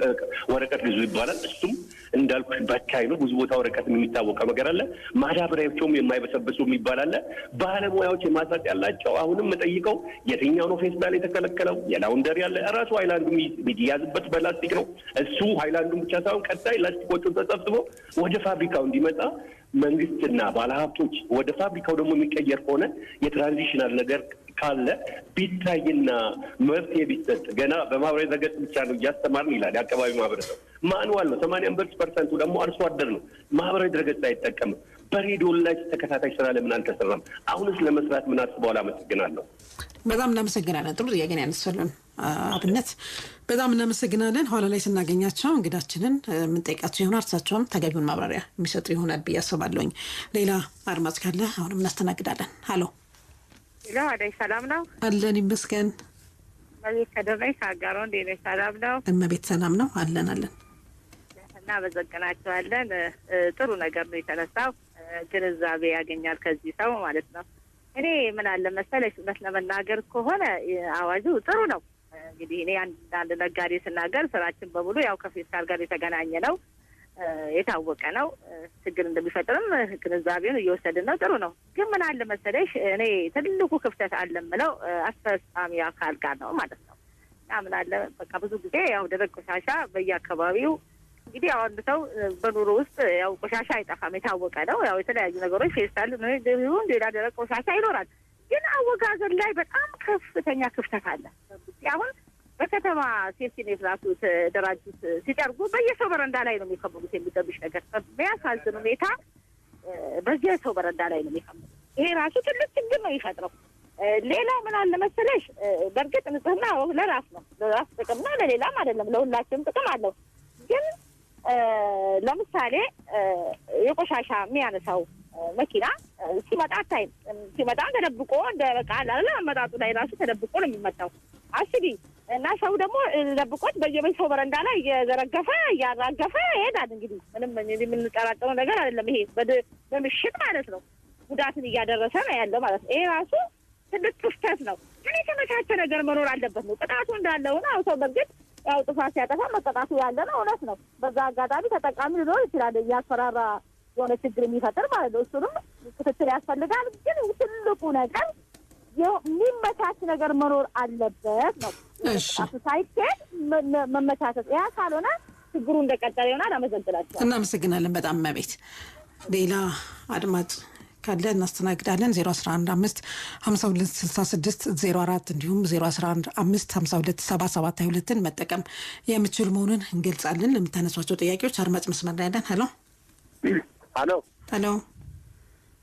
ወረቀት ግዙ ይባላል። እሱም እንዳልኩሽ በካይ ነው። ብዙ ቦታ ወረቀት የሚታወቀው ነገር አለ። ማዳበሪያዎችም የማይበሰብሱ የሚባል አለ። ባለሙያዎች የማሳጥ ያላቸው አሁንም መጠይቀው የትኛው ነው ፌስታል የተከለከለው? የላውንደሪ ያለ ራሱ ሃይላንዱ የሚያዝበት በላስቲክ ነው። እሱ ሃይላንዱን ብቻ ሳይሆን ቀጣይ ላስቲኮቹን ተሰብስቦ ወደ ፋብሪካው እንዲመጣ መንግስትና ባለሀብቶች ወደ ፋብሪካው ደግሞ የሚቀየር ከሆነ የትራንዚሽናል ነገር ካለ ቢታይና መፍትሄ ቢሰጥ ገና በማህበራዊ ድረገጽ ብቻ ነው እያስተማርን ይላል የአካባቢ ማህበረሰብ። ማንዋል ነው 80% ደግሞ አርሶ አደር ነው። ማህበራዊ ድረገጽ አይጠቀምም። በሬዲዮ ላይ ተከታታይ ስራ ለምን አልተሰራም? አሁንስ ለመስራት ምን አስበዋል? አመሰግናለሁ። በጣም እናመሰግናለን። ጥሩ ጥያቄ ነው ያነሳልን አብነት፣ በጣም እናመሰግናለን። ኋላ ላይ ስናገኛቸው እንግዳችንን የምንጠይቃቸው ይሆናል። እርሳቸውም ተገቢውን ማብራሪያ የሚሰጡ ይሆናል ብዬ አስባለሁኝ። ሌላ አድማጭ ካለ አሁንም እናስተናግዳለን። ሀሎ ሄሎ፣ አደይ ሰላም ነው? አለን ይመስገን። እመቤት ከደረይ ሳጋሮ እንዴት ነሽ? ሰላም ነው? እመቤት ሰላም ነው? አለን እና በዘገናቸዋለን። ጥሩ ነገር ነው የተነሳው። ግንዛቤ ያገኛል ከዚህ ሰው ማለት ነው። እኔ ምን አለ መሰለሽ፣ እውነት ለመናገር ከሆነ አዋጁ ጥሩ ነው። እንግዲህ እኔ አንድ ነጋዴ ስናገር ስራችን በሙሉ ያው ከፌስታል ጋር የተገናኘ ነው፣ የታወቀ ነው። ችግር እንደሚፈጥርም ግንዛቤውን እየወሰድን ነው። ጥሩ ነው። ግን ምን አለ መሰለሽ፣ እኔ ትልቁ ክፍተት አለ የምለው አስፈጻሚ አካል ጋር ነው ማለት ነው። እና ምን አለ በቃ ብዙ ጊዜ ያው ደረቅ ቆሻሻ በየአካባቢው እንግዲህ ያው አንድ ሰው በኑሮ ውስጥ ያው ቆሻሻ አይጠፋም፣ የታወቀ ነው። ያው የተለያዩ ነገሮች ፌስታል ይሁን ሌላ ደረቅ ቆሻሻ ይኖራል። ግን አወጋገን ላይ በጣም ከፍተኛ ክፍተት አለ። አሁን በከተማ ሴፍቲኔት ራሱ ተደራጁት ሲጠርጉ በየሰው በረንዳ ላይ ነው የሚከምሩት። የሚጠብሽ ነገር በሚያሳዝን ሁኔታ በየሰው በረንዳ ላይ ነው የሚከምሩት። ይሄ ራሱ ትልቅ ችግር ነው የሚፈጥረው። ሌላው ምን አለ መሰለሽ፣ በእርግጥ ንጽህና ለራስ ነው፣ ለራስ ጥቅም ነው፣ ለሌላም አይደለም፣ ለሁላችንም ጥቅም አለው። ግን ለምሳሌ የቆሻሻ የሚያነሳው መኪና ሲመጣ አታይም። ሲመጣ ተደብቆ እንደ በቃ አላለ አመጣጡ ላይ ራሱ ተደብቆ ነው የሚመጣው። አስቢ እና ሰው ደግሞ ደብቆት በየሰው በረንዳ ላይ እየዘረገፈ እያራገፈ ይሄዳል። እንግዲህ ምንም የምንጠራጠረው ነገር አይደለም። ይሄ በምሽት ማለት ነው ጉዳትን እያደረሰ ነው ያለው ማለት ነው። ይሄ ራሱ ትልቅ ክፍተት ነው። ግን የተመቻቸ ነገር መኖር አለበት ነው። ቅጣቱ እንዳለው ነው። ሰው በእርግጥ ያው ጥፋት ሲያጠፋ መቀጣቱ ያለ ነው፣ እውነት ነው። በዛ አጋጣሚ ተጠቃሚ ሊኖር ይችላል፣ እያስፈራራ የሆነ ችግር የሚፈጥር ማለት ነው። እሱንም ክትትል ያስፈልጋል። ግን ትልቁ ነገር የሚመቻች ነገር መኖር አለበት ነው። ሳይኬድ መመቻቸት፣ ያ ካልሆነ ችግሩ እንደቀጠለ ይሆናል። አመሰግናቸዋለሁ። እናመሰግናለን በጣም መቤት። ሌላ አድማጭ ካለ እናስተናግዳለን። 011-552-6604 እንዲሁም 011-552-7722 መጠቀም የምችል መሆኑን እንገልጻለን። ለምታነሷቸው ጥያቄዎች አድማጭ መስመር ላይ ያለን። ሄሎ ሄሎ ሄሎ።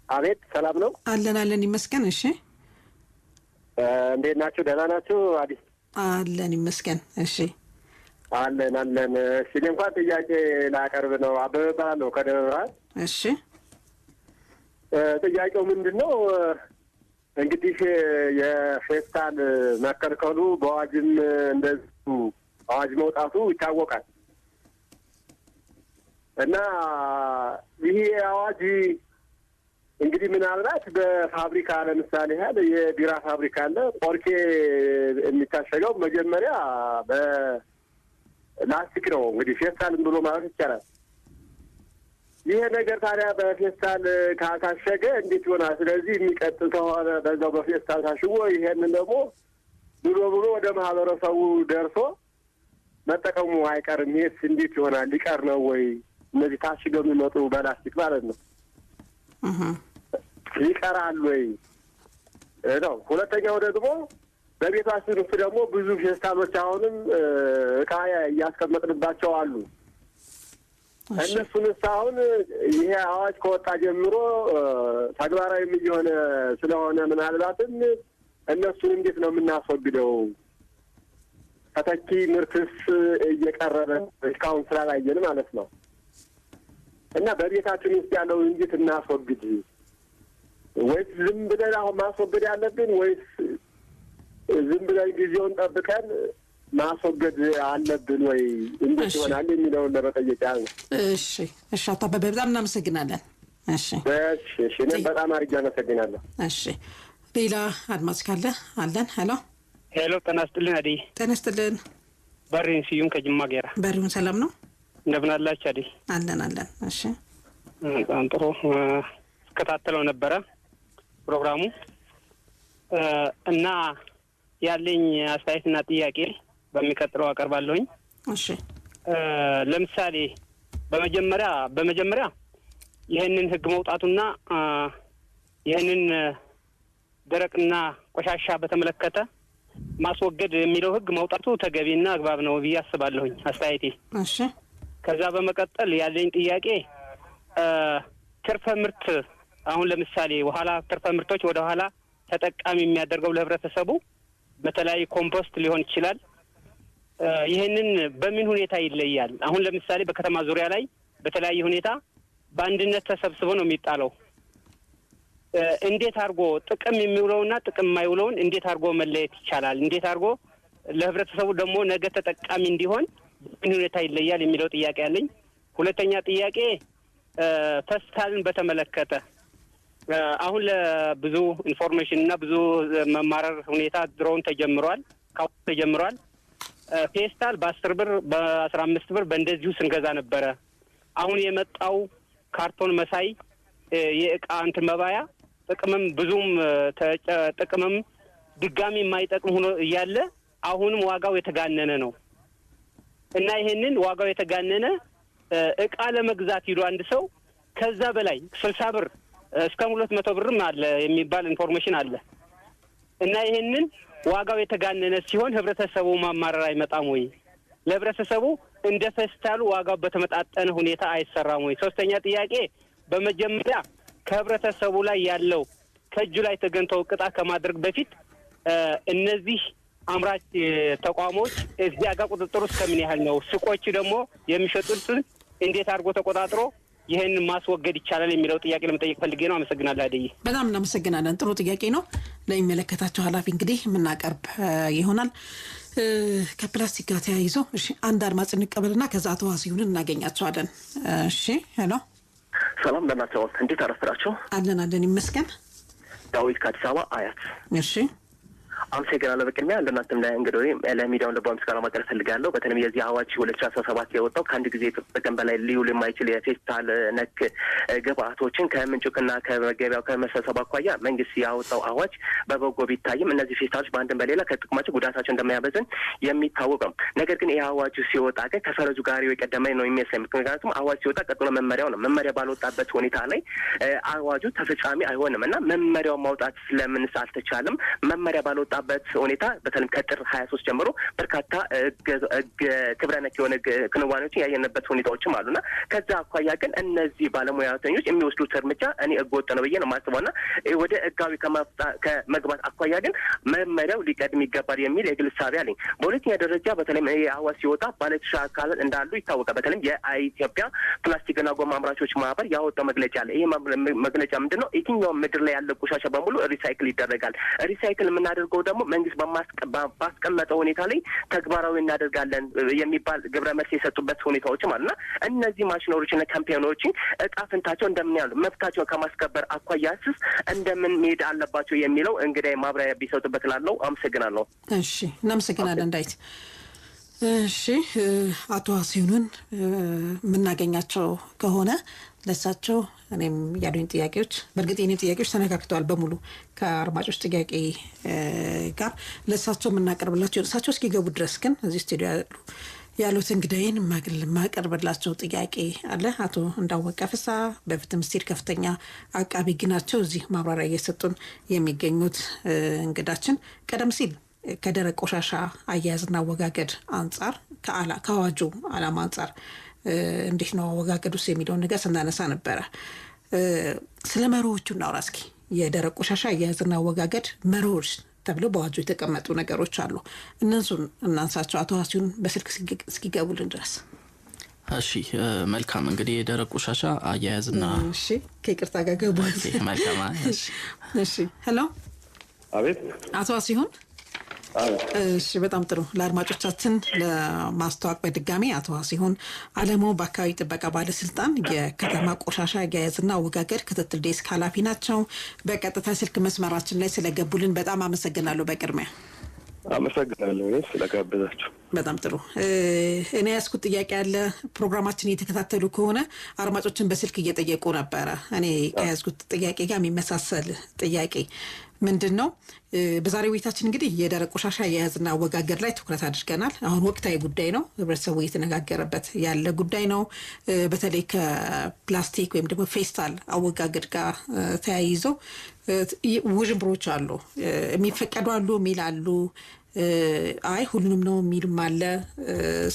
አቤት፣ ሰላም ነው? አለን ይመስገን። እሺ እንዴት ናችሁ? ደህና ናችሁ? አዲስ አለን ይመስገን። እሺ አለን። እሺ እኔ እንኳን ጥያቄ ላቀርብ ነው። አበበ እባላለሁ ከደብረ ብርሃን። እሺ ጥያቄው ምንድን ነው? እንግዲህ የፌስታል መከልከሉ በአዋጅም እንደዚሁ አዋጅ መውጣቱ ይታወቃል እና ይህ አዋጅ እንግዲህ ምናልባት በፋብሪካ ለምሳሌ ያህል የቢራ ፋብሪካ አለ። ቆርኬ የሚታሸገው መጀመሪያ በላስቲክ ነው። እንግዲህ ፌስታልን ብሎ ማለት ይቻላል። ይሄ ነገር ታዲያ በፌስታል ካታሸገ እንዴት ይሆናል? ስለዚህ የሚቀጥል ከሆነ በዛው በፌስታል ታሽጎ ይሄንን ደግሞ ብሎ ወደ ማህበረሰቡ ደርሶ መጠቀሙ አይቀርም። ይሄስ እንዴት ይሆናል? ሊቀር ነው ወይ? እነዚህ ታሽገው የሚመጡ በላስቲክ ማለት ነው ይቀራል ወይ ነው። ሁለተኛው ደግሞ በቤታችን ውስጥ ደግሞ ብዙ ፌስታሎች አሁንም እቃ እያስቀመጥንባቸው አሉ። እነሱንስ አሁን ይሄ አዋጅ ከወጣ ጀምሮ ተግባራዊ እየሆነ ስለሆነ ምናልባትም እነሱን እንዴት ነው የምናስወግደው? ተተኪ ምርትስ እየቀረበ እስካሁን ስላላየን ማለት ነው። እና በቤታችን ውስጥ ያለውን እንዴት እናስወግድ? ወይስ ዝም ብለን አሁን ማስወገድ ያለብን ወይስ ዝም ብለን ጊዜውን ጠብቀን ማስወገድ አለብን ወይ? እንዴት ይሆናል የሚለውን ለመጠየቅ ያህል ነው። እሺ አቶ አበበ በጣም እናመሰግናለን። እሺ እኔም በጣም አድርጌ አመሰግናለሁ። እሺ ሌላ አድማጭ ካለ አለን? ሄሎ ጤና ይስጥልኝ አዲ። ጤና ይስጥልኝ። በሪውን ስዩም ከጅማ ጌራ። በሪውን ሰላም ነው? እንደምን አላችሁ አዲ? አለን። እሺ በጣም ጥሩ። ስከታተለው ነበረ ፕሮግራሙ እና ያለኝ አስተያየትና ጥያቄ በሚቀጥለው አቀርባለሁኝ። እሺ ለምሳሌ በመጀመሪያ ይህንን ህግ መውጣቱና ይህንን ደረቅና ቆሻሻ በተመለከተ ማስወገድ የሚለው ህግ መውጣቱ ተገቢና አግባብ ነው ብዬ አስባለሁኝ አስተያየቴ። እሺ ከዛ በመቀጠል ያለኝ ጥያቄ ትርፈ ምርት አሁን ለምሳሌ ትርፈ ምርቶች ወደ ኋላ ተጠቃሚ የሚያደርገው ለህብረተሰቡ በተለይ ኮምፖስት ሊሆን ይችላል። ይህንን በምን ሁኔታ ይለያል? አሁን ለምሳሌ በከተማ ዙሪያ ላይ በተለያየ ሁኔታ በአንድነት ተሰብስቦ ነው የሚጣለው። እንዴት አድርጎ ጥቅም የሚውለውና ጥቅም የማይውለውን እንዴት አድርጎ መለየት ይቻላል? እንዴት አድርጎ ለህብረተሰቡ ደግሞ ነገ ተጠቃሚ እንዲሆን በምን ሁኔታ ይለያል የሚለው ጥያቄ አለኝ። ሁለተኛ ጥያቄ ፌስታልን በተመለከተ አሁን ለብዙ ኢንፎርሜሽን እና ብዙ መማረር ሁኔታ ድሮውን ተጀምሯል። ፌስታል በ10 ብር በ15 ብር በእንደዚሁ ስንገዛ ነበረ። አሁን የመጣው ካርቶን መሳይ የእቃ እንትን መባያ ጥቅምም ብዙም ጥቅምም ድጋሚ የማይጠቅም ሆኖ እያለ አሁንም ዋጋው የተጋነነ ነው እና ይሄንን ዋጋው የተጋነነ እቃ ለመግዛት ይሉ አንድ ሰው ከዛ በላይ 60 ብር እስከ 200 ብርም አለ የሚባል ኢንፎርሜሽን አለ እና ይሄንን ዋጋው የተጋነነ ሲሆን ህብረተሰቡ ማማረር አይመጣም ወይ? ለህብረተሰቡ እንደ ፌስታሉ ዋጋው በተመጣጠነ ሁኔታ አይሰራም ወይ? ሶስተኛ ጥያቄ በመጀመሪያ ከህብረተሰቡ ላይ ያለው ከእጁ ላይ ተገንተው ቅጣት ከማድረግ በፊት እነዚህ አምራች ተቋሞች እዚህ ጋር ቁጥጥሩ እስከምን ያህል ነው? ሱቆች ደግሞ የሚሸጡትን እንዴት አድርጎ ተቆጣጥሮ ይሄን ማስወገድ ይቻላል የሚለው ጥያቄ ለመጠየቅ ፈልጌ ነው። አመሰግናለሁ አደይ። በጣም እናመሰግናለን። ጥሩ ጥያቄ ነው። ለሚመለከታቸው ኃላፊ እንግዲህ የምናቀርብ ይሆናል። ከፕላስቲክ ጋር ተያይዞ እሺ አንድ አድማጭ እንቀበልና ከዛ አቶ ዋሲሁን እናገኛቸዋለን። እሺ ሄሎ ሰላም ለናቸው። እንዴት አረፈዳችሁ? አለን ይመስገን። ዳዊት ከአዲስ አበባ አያት። እሺ አመሰግናለሁ። በቅድሚያ ለእናንተም ላይ እንግዲህ ለሚዲያውን ልባም ምስጋና ማቅረብ ፈልጋለሁ። በተለይ የዚህ አዋጅ 2017 የወጣው ከአንድ ጊዜ ጥቅም በላይ ሊውል የማይችል የፌስታል ነክ ግብአቶችን ከምንጭና ከመገቢያው ከመሰብሰብ አኳያ መንግስት ያወጣው አዋጅ በበጎ ቢታይም እነዚህ ፌስታሎች በአንድም በሌላ ከጥቅማቸው ጉዳታቸው እንደማያበዝን የሚታወቅ ነው። ነገር ግን ይህ አዋጁ ሲወጣ ግን ከፈረጁ ጋር የቀደመ ነው የሚመስለኝ። ምክንያቱም አዋጅ ሲወጣ ቀጥሎ መመሪያው ነው። መመሪያ ባልወጣበት ሁኔታ ላይ አዋጁ ተፈጻሚ አይሆንም እና መመሪያውን ማውጣት ስለምንስ አልተቻለም? መመሪያ ባልወጣበት ሁኔታ በተለይ ከጥር 23 ጀምሮ በርካታ ክብረ ነክ የሆነ ክንዋኔዎችን ያየንበት ሁኔታዎችም አሉና ከዛ አኳያ ግን እነዚህ ባለሙያተኞች የሚወስዱት እርምጃ እኔ ህገወጥ ነው ብዬ ነው የማስበውና ወደ ህጋዊ ከመግባት አኳያ ግን መመሪያው ሊቀድም ይገባል የሚል የግል ሳቢ አለኝ። በሁለተኛ ደረጃ በተለይ አዋጅ ሲወጣ ባለድርሻ አካላት እንዳሉ ይታወቃል። በተለይ የኢትዮጵያ ፕላስቲክና ጎማ አምራቾች ማህበር ያወጣው መግለጫ አለ። ይሄ መግለጫ ምንድነው? የትኛውም ምድር ላይ ያለ ቆሻሻ በሙሉ ሪሳይክል ይደረጋል። ሪሳይክል የምናደርገው ደግሞ መንግስት ባስቀመጠው ሁኔታ ላይ ተግባራዊ እናደርጋለን የሚባል ግብረ መልስ የሰጡበት ሁኔታዎችም አሉና እነዚህ ማሽነሪዎችና ካምፓኒዎችን እጣ ፍንታቸው እንደምን ያሉ መብታቸውን ከማስከበር አኳያስስ እንደምን መሄድ አለባቸው የሚለው እንግዲህ ማብራሪያ ቢሰጡበት ላለው አመሰግናለሁ። እሺ እናመሰግናለን ዳዊት። እሺ አቶ ዋሲሁንን የምናገኛቸው ከሆነ ለሳቸው እኔም ያሉኝ ጥያቄዎች በእርግጥ የኔ ጥያቄዎች ተነካክተዋል በሙሉ ከአድማጮች ጥያቄ ጋር ለሳቸው የምናቀርብላቸው እሳቸው እስኪገቡ ድረስ ግን እዚህ ስቱዲዮ ያሉት እንግዳይን ማቀርብላቸው ጥያቄ አለ። አቶ እንዳወቀ ፍሳ በፍትህ ሚኒስቴር ከፍተኛ አቃቢ ሕግ ናቸው። እዚህ ማብራሪያ እየሰጡን የሚገኙት እንግዳችን ቀደም ሲል ከደረቅ ቆሻሻ አያያዝና አወጋገድ አንጻር ከአዋጁ ዓላማ አንጻር እንዴት ነው አወጋገድ ውስጥ የሚለውን ነገር ስናነሳ ነበረ። ስለ መርሆቹ እናውራ እስኪ። የደረቅ ቆሻሻ አያያዝና አወጋገድ መርሆች ተብለው በአዋጁ የተቀመጡ ነገሮች አሉ። እነሱን እናንሳቸው አቶ ዋሲሁን በስልክ እስኪገቡልን ድረስ። እሺ መልካም። እንግዲህ የደረቅ ቆሻሻ አያያዝና እሺ ከይቅርታ ጋር ገቡ። መልካም። እሺ ሄሎ አቤት አቶ ዋሲሁን እሺ በጣም ጥሩ። ለአድማጮቻችን ለማስተዋወቅ በድጋሚ አቶ ሲሆን አለሙ በአካባቢ ጥበቃ ባለስልጣን የከተማ ቆሻሻ አያያዝና አወጋገድ ክትትል ዴስክ ኃላፊ ናቸው። በቀጥታ ስልክ መስመራችን ላይ ስለገቡልን በጣም አመሰግናለሁ። በቅድሚያ አመሰግናለሁ ስለጋበዛችሁ። በጣም ጥሩ። እኔ ያስኩት ጥያቄ አለ። ፕሮግራማችን እየተከታተሉ ከሆነ አድማጮችን በስልክ እየጠየቁ ነበረ። እኔ ከያስኩት ጥያቄ ጋር የሚመሳሰል ጥያቄ ምንድን ነው? በዛሬው ውይይታችን እንግዲህ የደረቅ ቆሻሻ አያያዝና አወጋገድ ላይ ትኩረት አድርገናል። አሁን ወቅታዊ ጉዳይ ነው፣ ህብረተሰቡ እየተነጋገረበት ያለ ጉዳይ ነው። በተለይ ከፕላስቲክ ወይም ደግሞ ፌስታል አወጋገድ ጋር ተያይዞ ውዥንብሮች አሉ። የሚፈቀዱ አሉ፣ የሚላሉ አይ ሁሉንም ነው የሚሉም አለ።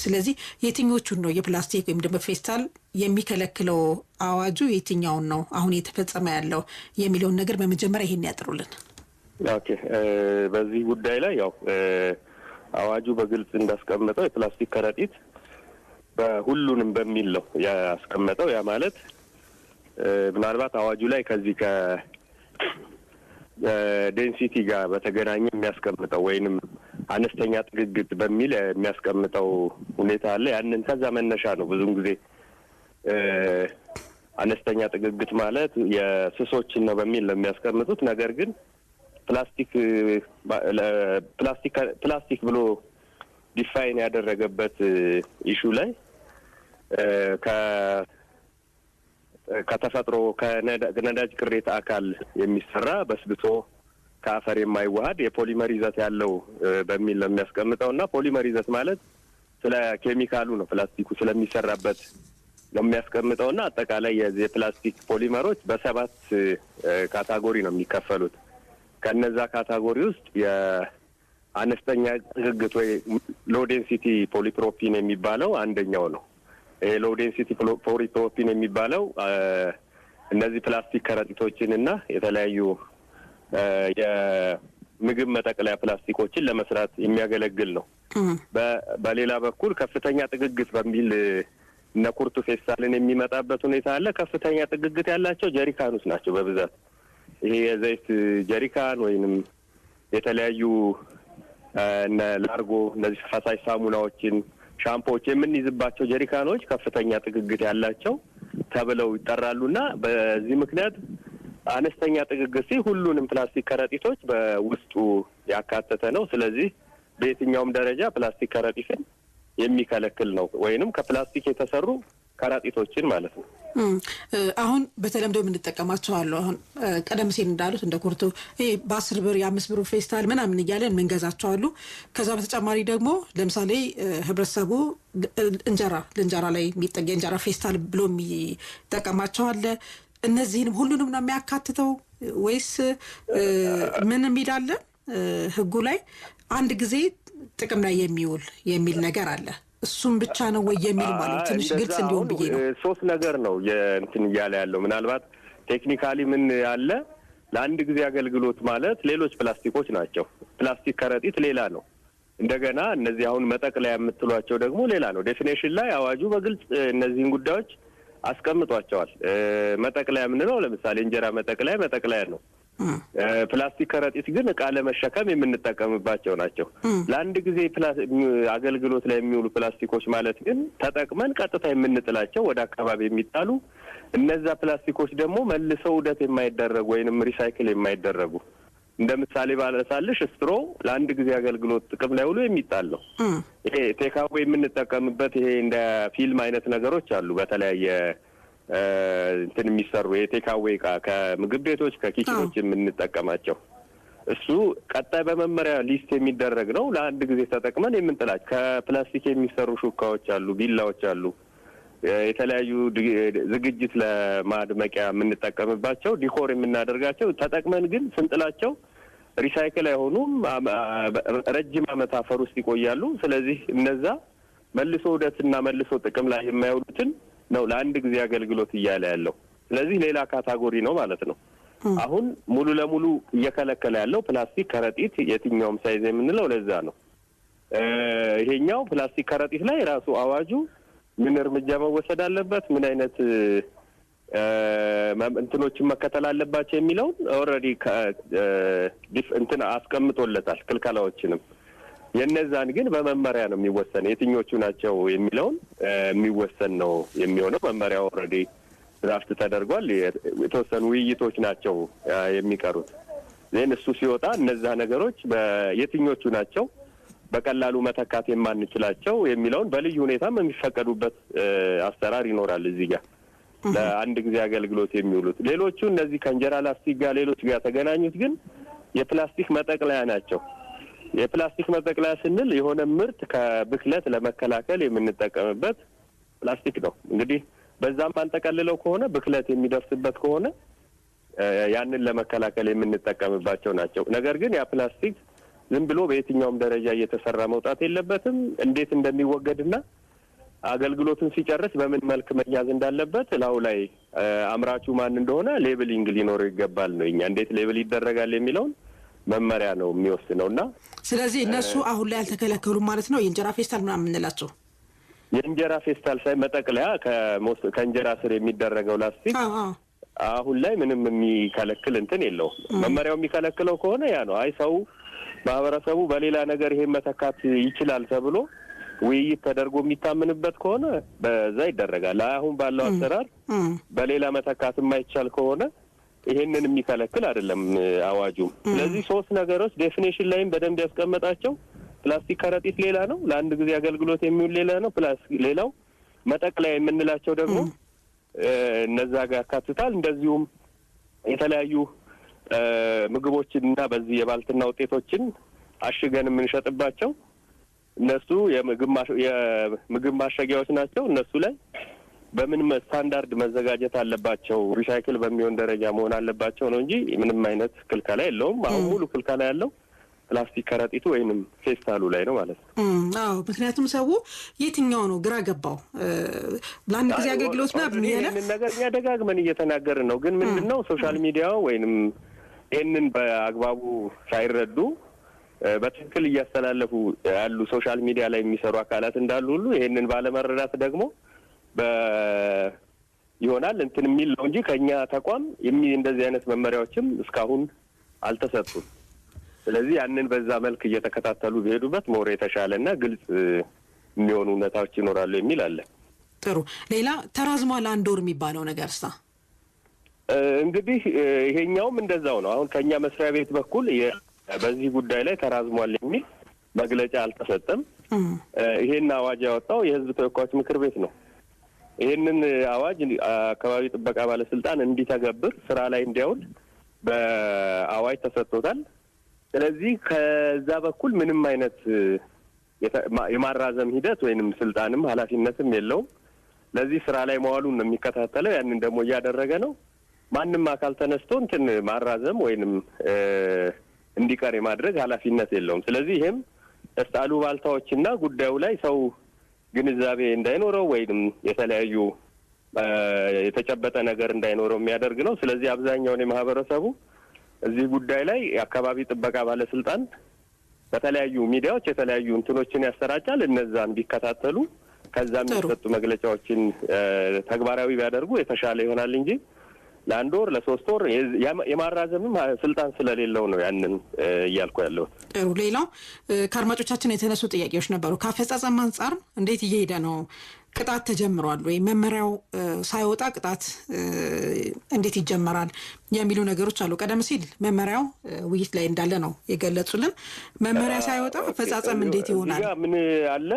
ስለዚህ የትኞቹን ነው የፕላስቲክ ወይም ደግሞ ፌስታል የሚከለክለው አዋጁ የትኛውን ነው አሁን እየተፈጸመ ያለው የሚለውን ነገር በመጀመሪያ ይሄን ያጥሩልን። ኦኬ፣ በዚህ ጉዳይ ላይ ያው አዋጁ በግልጽ እንዳስቀመጠው የፕላስቲክ ከረጢት በሁሉንም በሚል ነው ያስቀመጠው። ያ ማለት ምናልባት አዋጁ ላይ ከዚህ ዴንሲቲ ጋር በተገናኘ የሚያስቀምጠው ወይንም አነስተኛ ጥግግት በሚል የሚያስቀምጠው ሁኔታ አለ። ያንን ከዛ መነሻ ነው ብዙም ጊዜ አነስተኛ ጥግግት ማለት የስሶችን ነው በሚል ነው የሚያስቀምጡት። ነገር ግን ፕላስቲክ ብሎ ዲፋይን ያደረገበት ኢሹ ላይ ከተፈጥሮ ከነዳጅ ቅሬታ አካል የሚሰራ በስብሶ ከአፈር የማይዋሃድ የፖሊመር ይዘት ያለው በሚል ነው የሚያስቀምጠው እና ፖሊመር ይዘት ማለት ስለ ኬሚካሉ ነው ፕላስቲኩ ስለሚሰራበት ነው የሚያስቀምጠው እና አጠቃላይ የፕላስቲክ ፖሊመሮች በሰባት ካታጎሪ ነው የሚከፈሉት። ከነዛ ካታጎሪ ውስጥ የአነስተኛ ጥግግት ወይ ሎ ዴንሲቲ ፖሊፕሮፒን የሚባለው አንደኛው ነው። ይሄ ሎ ዴንሲቲ ፖሊፕሮፒን የሚባለው እነዚህ ፕላስቲክ ከረጢቶችን እና የተለያዩ የምግብ መጠቅለያ ፕላስቲኮችን ለመስራት የሚያገለግል ነው። በሌላ በኩል ከፍተኛ ጥግግት በሚል እነ ኩርቱ ፌስታልን የሚመጣበት ሁኔታ አለ። ከፍተኛ ጥግግት ያላቸው ጀሪካኖች ናቸው በብዛት። ይሄ የዘይት ጀሪካን ወይንም የተለያዩ እነ ላርጎ እነዚህ ፈሳሽ ሳሙናዎችን፣ ሻምፖዎች የምንይዝባቸው ጀሪካኖች ከፍተኛ ጥግግት ያላቸው ተብለው ይጠራሉና በዚህ ምክንያት አነስተኛ ጥግግት ሁሉንም ፕላስቲክ ከረጢቶች በውስጡ ያካተተ ነው። ስለዚህ በየትኛውም ደረጃ ፕላስቲክ ከረጢትን የሚከለክል ነው ወይንም ከፕላስቲክ የተሰሩ ከረጢቶችን ማለት ነው። አሁን በተለምዶ የምንጠቀማቸው አሉ። አሁን ቀደም ሲል እንዳሉት እንደ ኩርቱ በ10 ብር የ5 ብር ፌስታል ምናምን እያለን የምንገዛቸው አሉ። ከዛ በተጨማሪ ደግሞ ለምሳሌ ህብረተሰቡ ለእንጀራ ላይ የሚጠቀም የእንጀራ ፌስታል ብሎ የሚጠቀማቸው አለ። እነዚህንም ሁሉንም ነው የሚያካትተው ወይስ ምን የሚላለ ህጉ ላይ አንድ ጊዜ ጥቅም ላይ የሚውል የሚል ነገር አለ? እሱም ብቻ ነው ወይ የሚል ማለት ትንሽ ግልጽ እንዲሆን ብዬ ነው። ሶስት ነገር ነው እንትን እያለ ያለው። ምናልባት ቴክኒካሊ ምን አለ ለአንድ ጊዜ አገልግሎት ማለት ሌሎች ፕላስቲኮች ናቸው። ፕላስቲክ ከረጢት ሌላ ነው። እንደገና እነዚህ አሁን መጠቅለያ የምትሏቸው ደግሞ ሌላ ነው። ዴፊኔሽን ላይ አዋጁ በግልጽ እነዚህን ጉዳዮች አስቀምጧቸዋል። መጠቅለያ የምንለው ለምሳሌ እንጀራ መጠቅለያ ነው። ፕላስቲክ ከረጢት ግን እቃ ለመሸከም የምንጠቀምባቸው ናቸው። ለአንድ ጊዜ አገልግሎት ላይ የሚውሉ ፕላስቲኮች ማለት ግን ተጠቅመን ቀጥታ የምንጥላቸው ወደ አካባቢ የሚጣሉ እነዛ ፕላስቲኮች ደግሞ መልሰው ውደት የማይደረጉ ወይንም ሪሳይክል የማይደረጉ እንደ ምሳሌ ባለሳልሽ ስትሮ ለአንድ ጊዜ አገልግሎት ጥቅም ላይ ውሎ የሚጣል ነው። ይሄ ቴካዌ የምንጠቀምበት ይሄ እንደ ፊልም አይነት ነገሮች አሉ በተለያየ እንትን የሚሰሩ የቴካዌ እቃ ከምግብ ቤቶች ከኪችኖች የምንጠቀማቸው እሱ ቀጣይ በመመሪያ ሊስት የሚደረግ ነው። ለአንድ ጊዜ ተጠቅመን የምንጥላቸው ከፕላስቲክ የሚሰሩ ሹካዎች አሉ፣ ቢላዎች አሉ፣ የተለያዩ ዝግጅት ለማድመቂያ የምንጠቀምባቸው ዲኮር የምናደርጋቸው ተጠቅመን ግን ስንጥላቸው ሪሳይክል አይሆኑም፣ ረጅም ዓመት አፈር ውስጥ ይቆያሉ። ስለዚህ እነዛ መልሶ ውደትና መልሶ ጥቅም ላይ የማይውሉትን ነው ለአንድ ጊዜ አገልግሎት እያለ ያለው። ስለዚህ ሌላ ካታጎሪ ነው ማለት ነው። አሁን ሙሉ ለሙሉ እየከለከለ ያለው ፕላስቲክ ከረጢት የትኛውም ሳይዝ የምንለው ለዛ ነው። ይሄኛው ፕላስቲክ ከረጢት ላይ ራሱ አዋጁ ምን እርምጃ መወሰድ አለበት፣ ምን አይነት እንትኖችን መከተል አለባቸው የሚለውን ኦልሬዲ እንትን አስቀምጦለታል። ክልከላዎችንም የነዛን ግን በመመሪያ ነው የሚወሰነው። የትኞቹ ናቸው የሚለውን የሚወሰን ነው የሚሆነው። መመሪያው ኦልሬዲ ድራፍት ተደርጓል። የተወሰኑ ውይይቶች ናቸው የሚቀሩት። ግን እሱ ሲወጣ እነዛ ነገሮች በየትኞቹ ናቸው በቀላሉ መተካት የማንችላቸው የሚለውን በልዩ ሁኔታም የሚፈቀዱበት አሰራር ይኖራል። እዚህ ጋር ለአንድ ጊዜ አገልግሎት የሚውሉት ሌሎቹ እነዚህ ከእንጀራ ላስቲክ ጋር ሌሎች ጋር ተገናኙት ግን የፕላስቲክ መጠቅለያ ናቸው። የፕላስቲክ መጠቅለያ ስንል የሆነ ምርት ከብክለት ለመከላከል የምንጠቀምበት ፕላስቲክ ነው። እንግዲህ በዛም አንጠቀልለው ከሆነ ብክለት የሚደርስበት ከሆነ ያንን ለመከላከል የምንጠቀምባቸው ናቸው። ነገር ግን ያ ፕላስቲክ ዝም ብሎ በየትኛውም ደረጃ እየተሰራ መውጣት የለበትም። እንዴት እንደሚወገድና አገልግሎቱን ሲጨርስ በምን መልክ መያዝ እንዳለበት ላው ላይ አምራቹ ማን እንደሆነ ሌብሊንግ ሊኖረው ይገባል ነው። እኛ እንዴት ሌብል ይደረጋል የሚለውን መመሪያ ነው የሚወስነውና ስለዚህ እነሱ አሁን ላይ አልተከለከሉም ማለት ነው። የእንጀራ ፌስታል ምናምን እንላቸው የእንጀራ ፌስታል ሳይ መጠቅለያ ከእንጀራ ስር የሚደረገው ላስቲክ አሁን ላይ ምንም የሚከለክል እንትን የለውም። መመሪያው የሚከለክለው ከሆነ ያ ነው። አይ ሰው ማህበረሰቡ በሌላ ነገር ይሄን መተካት ይችላል ተብሎ ውይይት ተደርጎ የሚታምንበት ከሆነ በዛ ይደረጋል። አሁን ባለው አሰራር በሌላ መተካት የማይቻል ከሆነ ይሄንን የሚከለክል አይደለም አዋጁ። ስለዚህ ሶስት ነገሮች ዴፊኒሽን ላይም በደንብ ያስቀመጣቸው ፕላስቲክ ከረጢት ሌላ ነው፣ ለአንድ ጊዜ አገልግሎት የሚውል ሌላ ነው፣ ፕላስቲክ ሌላው መጠቅለያ የምንላቸው ደግሞ እነዛ ጋር ያካትታል። እንደዚሁም የተለያዩ ምግቦችንና በዚህ የባልትና ውጤቶችን አሽገን የምንሸጥባቸው እነሱ የምግብ ማሸጊያዎች ናቸው። እነሱ ላይ በምን ስታንዳርድ መዘጋጀት አለባቸው፣ ሪሳይክል በሚሆን ደረጃ መሆን አለባቸው ነው እንጂ ምንም አይነት ክልከላ የለውም። አሁን ሙሉ ክልከላ ያለው ፕላስቲክ ከረጢቱ ወይንም ፌስታሉ ላይ ነው ማለት ነው። አዎ፣ ምክንያቱም ሰው የትኛው ነው ግራ ገባው። ለአንድ ጊዜ አገልግሎት ነው ብሚያለ ነገር እኛ ደጋግመን እየተናገርን ነው። ግን ምንድነው ሶሻል ሚዲያው ወይንም ይሄንን በአግባቡ ሳይረዱ በትክክል እያስተላለፉ ያሉ ሶሻል ሚዲያ ላይ የሚሰሩ አካላት እንዳሉ ሁሉ ይሄንን ባለመረዳት ደግሞ ይሆናል እንትን የሚል ነው እንጂ ከኛ ተቋም እንደዚህ አይነት መመሪያዎችም እስካሁን አልተሰጡም። ስለዚህ ያንን በዛ መልክ እየተከታተሉ ቢሄዱበት ሞር የተሻለና ግልጽ የሚሆኑ ሁኔታዎች ይኖራሉ የሚል አለ። ጥሩ። ሌላ ተራዝሟል አንድ ወር የሚባለው ነገርሳ እንግዲህ ይሄኛውም እንደዛው ነው። አሁን ከኛ መስሪያ ቤት በኩል በዚህ ጉዳይ ላይ ተራዝሟል የሚል መግለጫ አልተሰጠም። ይሄን አዋጅ ያወጣው የሕዝብ ተወካዮች ምክር ቤት ነው። ይሄንን አዋጅ አካባቢ ጥበቃ ባለስልጣን እንዲተገብር ስራ ላይ እንዲያውል በአዋጅ ተሰጥቶታል። ስለዚህ ከዛ በኩል ምንም አይነት የማራዘም ሂደት ወይንም ስልጣንም ኃላፊነትም የለውም። ለዚህ ስራ ላይ መዋሉን ነው የሚከታተለው። ያንን ደግሞ እያደረገ ነው። ማንም አካል ተነስቶ እንትን ማራዘም ወይንም እንዲቀር የማድረግ ኃላፊነት የለውም። ስለዚህ ይሄም ተስታሉ ባልታዎችና ጉዳዩ ላይ ሰው ግንዛቤ እንዳይኖረው ወይንም የተለያዩ የተጨበጠ ነገር እንዳይኖረው የሚያደርግ ነው። ስለዚህ አብዛኛውን የማህበረሰቡ እዚህ ጉዳይ ላይ የአካባቢ ጥበቃ ባለስልጣን በተለያዩ ሚዲያዎች የተለያዩ እንትኖችን ያሰራጫል። እነዛን ቢከታተሉ ከዛ የሚሰጡ መግለጫዎችን ተግባራዊ ቢያደርጉ የተሻለ ይሆናል እንጂ ለአንድ ወር ለሶስት ወር የማራዘምም ስልጣን ስለሌለው ነው ያንን እያልኩ ያለው። ጥሩ። ሌላው ከአድማጮቻችን የተነሱ ጥያቄዎች ነበሩ። ከአፈጻጸም አንጻር እንዴት እየሄደ ነው? ቅጣት ተጀምሯል ወይ? መመሪያው ሳይወጣ ቅጣት እንዴት ይጀመራል የሚሉ ነገሮች አሉ። ቀደም ሲል መመሪያው ውይይት ላይ እንዳለ ነው የገለጹልን። መመሪያ ሳይወጣ አፈጻጸም እንዴት ይሆናል? ምን አለ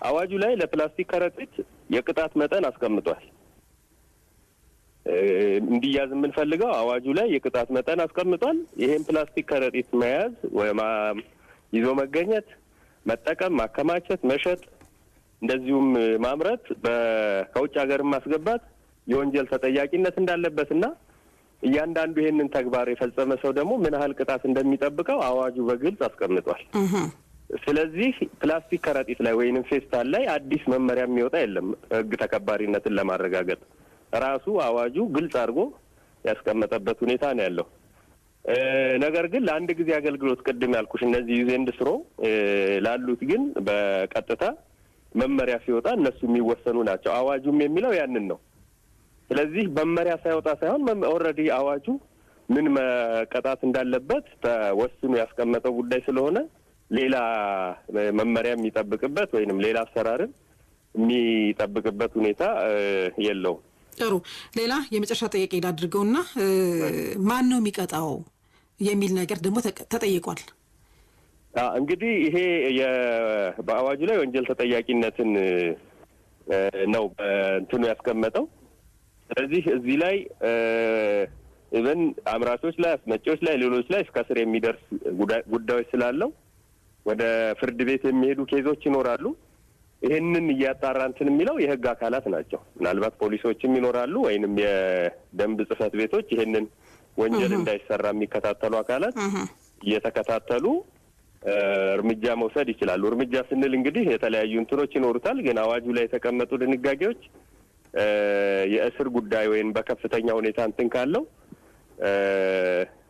አዋጁ ላይ ለፕላስቲክ ከረጢት የቅጣት መጠን አስቀምጧል። እንዲያዝ የምንፈልገው አዋጁ ላይ የቅጣት መጠን አስቀምጧል። ይሄን ፕላስቲክ ከረጢት መያዝ ወይም ይዞ መገኘት፣ መጠቀም፣ ማከማቸት፣ መሸጥ እንደዚሁም ማምረት ከውጭ ሀገር ማስገባት የወንጀል ተጠያቂነት እንዳለበትና እያንዳንዱ ይሄንን ተግባር የፈጸመ ሰው ደግሞ ምን ያህል ቅጣት እንደሚጠብቀው አዋጁ በግልጽ አስቀምጧል። ስለዚህ ፕላስቲክ ከረጢት ላይ ወይንም ፌስታል ላይ አዲስ መመሪያ የሚወጣ የለም። ሕግ ተከባሪነትን ለማረጋገጥ ራሱ አዋጁ ግልጽ አድርጎ ያስቀመጠበት ሁኔታ ነው ያለው። ነገር ግን ለአንድ ጊዜ አገልግሎት ቅድም ያልኩሽ እነዚህ ዩዝ ኤንድ ስሮ ላሉት ግን በቀጥታ መመሪያ ሲወጣ እነሱ የሚወሰኑ ናቸው። አዋጁም የሚለው ያንን ነው። ስለዚህ መመሪያ ሳይወጣ ሳይሆን ኦልሬዲ አዋጁ ምን መቀጣት እንዳለበት ተወስኖ ያስቀመጠው ጉዳይ ስለሆነ ሌላ መመሪያ የሚጠብቅበት ወይንም ሌላ አሰራርን የሚጠብቅበት ሁኔታ የለውም። ጥሩ። ሌላ የመጨረሻ ጥያቄ ላድርገውና ማን ነው የሚቀጣው የሚል ነገር ደግሞ ተጠይቋል። እንግዲህ ይሄ በአዋጁ ላይ ወንጀል ተጠያቂነትን ነው እንትኑ ያስቀመጠው። ስለዚህ እዚህ ላይ ኢቨን አምራቾች ላይ፣ አስመጪዎች ላይ፣ ሌሎች ላይ እስከ እስር የሚደርስ ጉዳዮች ስላለው ወደ ፍርድ ቤት የሚሄዱ ኬዞች ይኖራሉ። ይሄንን እያጣራ እንትን የሚለው የህግ አካላት ናቸው። ምናልባት ፖሊሶችም ይኖራሉ ወይንም የደንብ ጽሕፈት ቤቶች ይሄንን ወንጀል እንዳይሰራ የሚከታተሉ አካላት እየተከታተሉ እርምጃ መውሰድ ይችላሉ። እርምጃ ስንል እንግዲህ የተለያዩ እንትኖች ይኖሩታል። ግን አዋጁ ላይ የተቀመጡ ድንጋጌዎች የእስር ጉዳይ ወይም በከፍተኛ ሁኔታ እንትን ካለው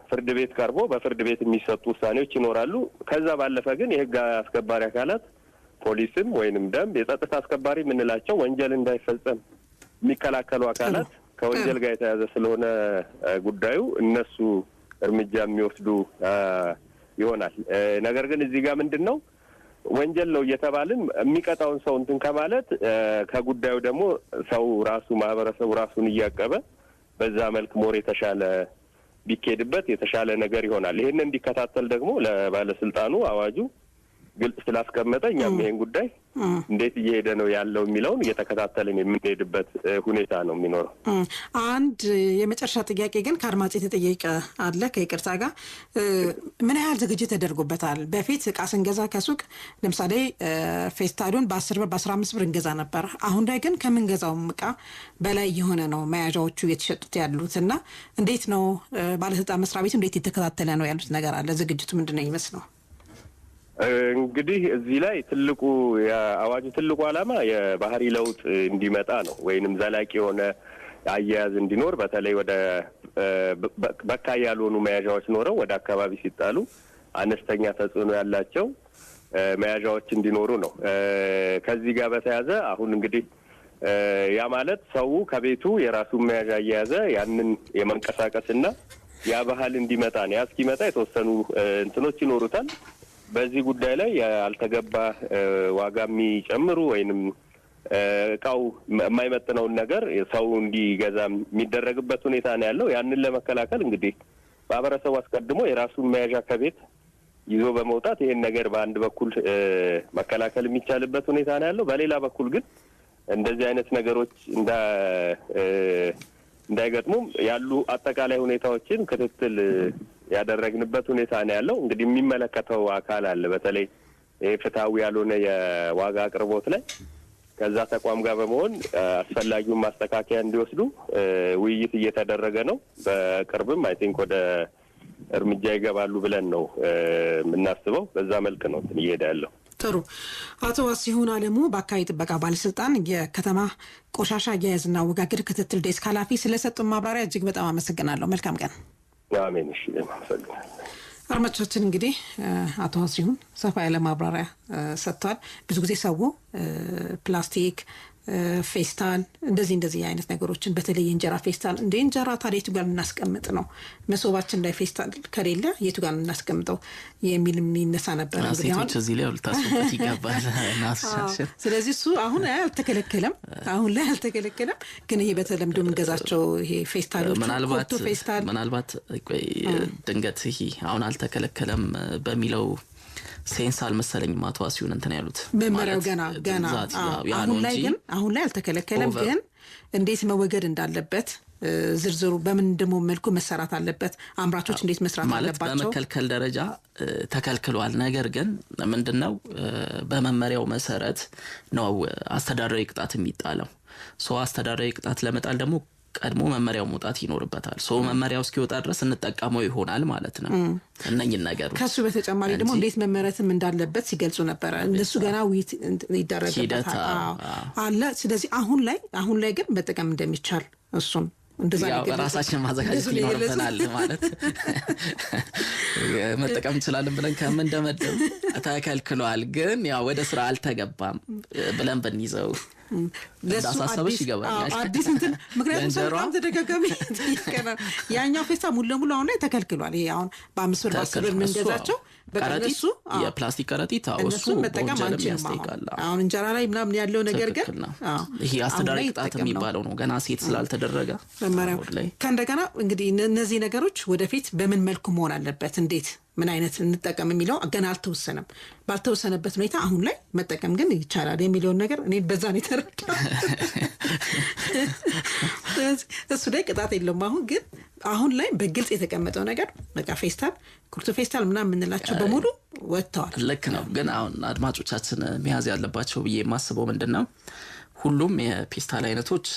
ፍርድ ቤት ቀርቦ በፍርድ ቤት የሚሰጡ ውሳኔዎች ይኖራሉ። ከዛ ባለፈ ግን የህግ አስከባሪ አካላት ፖሊስም ወይንም ደንብ የጸጥታ አስከባሪ የምንላቸው ወንጀል እንዳይፈጸም የሚከላከሉ አካላት ከወንጀል ጋር የተያዘ ስለሆነ ጉዳዩ እነሱ እርምጃ የሚወስዱ ይሆናል። ነገር ግን እዚህ ጋር ምንድነው ወንጀል ነው እየተባልን የሚቀጣውን ሰው እንትን ከማለት ከጉዳዩ ደግሞ ሰው ራሱ ማህበረሰቡ ራሱን እያቀበ በዛ መልክ ሞር የተሻለ ቢኬድበት የተሻለ ነገር ይሆናል። ይሄን እንዲከታተል ደግሞ ለባለስልጣኑ አዋጁ ግልጽ ስላስቀመጠ እኛም ይሄን ጉዳይ እንዴት እየሄደ ነው ያለው የሚለውን እየተከታተልን የምንሄድበት ሁኔታ ነው የሚኖረው። አንድ የመጨረሻ ጥያቄ ግን ከአድማጭ የተጠየቀ አለ ከይቅርታ ጋር ምን ያህል ዝግጅት ተደርጎበታል? በፊት እቃ ስንገዛ ከሱቅ ለምሳሌ ፌስታሉን በ10 ብር በ15 ብር እንገዛ ነበር። አሁን ላይ ግን ከምንገዛውም እቃ በላይ የሆነ ነው መያዣዎቹ የተሸጡት ያሉት እና እንዴት ነው ባለስልጣን መስሪያ ቤቱ እንዴት የተከታተለ ነው ያሉት ነገር አለ? ዝግጅቱ ምንድነው ይመስለው? እንግዲህ እዚህ ላይ ትልቁ የአዋጁ ትልቁ ዓላማ የባህሪ ለውጥ እንዲመጣ ነው ወይንም ዘላቂ የሆነ አያያዝ እንዲኖር በተለይ ወደ በካይ ያልሆኑ መያዣዎች ኖረው ወደ አካባቢ ሲጣሉ አነስተኛ ተጽዕኖ ያላቸው መያዣዎች እንዲኖሩ ነው። ከዚህ ጋር በተያያዘ አሁን እንግዲህ ያ ማለት ሰው ከቤቱ የራሱን መያዣ እየያዘ ያንን የመንቀሳቀስና ያ ባህል እንዲመጣ ነው። ያ እስኪመጣ የተወሰኑ እንትኖች ይኖሩታል። በዚህ ጉዳይ ላይ ያልተገባ ዋጋ የሚጨምሩ ወይንም እቃው የማይመጥነውን ነገር ሰው እንዲገዛ የሚደረግበት ሁኔታ ነው ያለው። ያንን ለመከላከል እንግዲህ ማህበረሰቡ አስቀድሞ የራሱን መያዣ ከቤት ይዞ በመውጣት ይሄን ነገር በአንድ በኩል መከላከል የሚቻልበት ሁኔታ ነው ያለው። በሌላ በኩል ግን እንደዚህ አይነት ነገሮች እንዳይገጥሙም ያሉ አጠቃላይ ሁኔታዎችን ክትትል ያደረግንበት ሁኔታ ነው ያለው። እንግዲህ የሚመለከተው አካል አለ። በተለይ ፍትሃዊ ያልሆነ የዋጋ አቅርቦት ላይ ከዛ ተቋም ጋር በመሆን አስፈላጊውን ማስተካከያ እንዲወስዱ ውይይት እየተደረገ ነው። በቅርብም አይ ቲንክ ወደ እርምጃ ይገባሉ ብለን ነው የምናስበው። በዛ መልክ ነው እየሄደ ያለው። ጥሩ። አቶ ዋሲሁን አለሙ በአካባቢ ጥበቃ ባለስልጣን የከተማ ቆሻሻ አያያዝና አወጋገድ ክትትል ዴስክ ኃላፊ ስለሰጡን ማብራሪያ እጅግ በጣም አመሰግናለሁ። መልካም ቀን። አሜን። እሺ፣ አመሰግናለሁ። አድማጮቻችን እንግዲህ አቶ ዋሲሁን ሰፋ ያለ ማብራሪያ ሰጥቷል። ብዙ ጊዜ ሰው ፕላስቲክ ፌስታል እንደዚህ አይነት ነገሮችን በተለይ እንጀራ ፌስታል እንደ እንጀራ ታዲያ የቱ ጋር እናስቀምጥ ነው መሶባችን ላይ ፌስታል ከሌለ የቱ ጋር እናስቀምጠው የሚል የሚነሳ ነበር። እንግዲህ አሁን እዚህ ላይ ልታስቡት ይገባል። ስለዚህ እሱ አሁን አልተከለከለም፣ አሁን ላይ አልተከለከለም። ግን ይሄ በተለምዶ የምንገዛቸው ይሄ ፌስታሎች ምናልባት ድንገት ይሄ አሁን አልተከለከለም በሚለው ሴንስ አልመሰለኝም አቶ ዋሲሁን እንትን ያሉት መመሪያው ገና አሁን ላይ አልተከለከለም። ግን እንዴት መወገድ እንዳለበት ዝርዝሩ በምን ደሞ መልኩ መሰራት አለበት፣ አምራቾች እንዴት መስራት አለባቸው በመከልከል ደረጃ ተከልክሏል። ነገር ግን ምንድነው በመመሪያው መሰረት ነው አስተዳደራዊ ቅጣት የሚጣለው። አስተዳደራዊ ቅጣት ለመጣል ደግሞ ቀድሞ መመሪያው መውጣት ይኖርበታል። መመሪያው እስኪወጣ ድረስ እንጠቀመው ይሆናል ማለት ነው። እነኝን ነገር ከሱ በተጨማሪ ደግሞ እንዴት መመረትም እንዳለበት ሲገልጹ ነበር። እነሱ ገና ውይይት ይደረግበታል አለ። ስለዚህ አሁን ላይ ግን መጠቀም እንደሚቻል እሱን እንደዛ ነው ራሳችን ማዘጋጀት ይኖርብናል ማለት መጠቀም እንችላለን ብለን ከመንደመደም ተከልክሏል፣ ግን ያው ወደ ስራ አልተገባም ብለን በእንይዘው ለሳሳበሽ ይገባኛል። አዲስ እንትን ምክንያቱም ሰላም ተደጋጋሚ ያኛው ፌስታ ሙሉ ለሙሉ አሁን ላይ ተከልክሏል። ይሄ አሁን በ5 ብር በ10 ብር የምንገዛቸው ቀረጢት የፕላስቲክ ቀረጢት እሱ መጠቀም አንችልም። አሁን እንጀራ ላይ ምናምን ያለው ነገር ግን ይሄ አስተዳደር ቅጣት የሚባለው ነው ገና ሴት ስላልተደረገ መመሪያው ላይ ከእንደገና እንግዲህ እነዚህ ነገሮች ወደፊት በምን መልኩ መሆን አለበት እንዴት ምን አይነት እንጠቀም የሚለው ገና አልተወሰነም። ባልተወሰነበት ሁኔታ አሁን ላይ መጠቀም ግን ይቻላል የሚለው ነገር እኔ በዛ ነው የተረዳው። እሱ ላይ ቅጣት የለውም። አሁን ላይ በግልጽ የተቀመጠው ነገር በቃ ፌስታል ኩርቱ ፌስታል ምናምን የምንላቸው በሙሉ ወጥተዋል። ልክ ነው። ግን አሁን አድማጮቻችን መያዝ ያለባቸው ብዬ የማስበው ምንድነው ሁሉም የፔስታል አይነቶች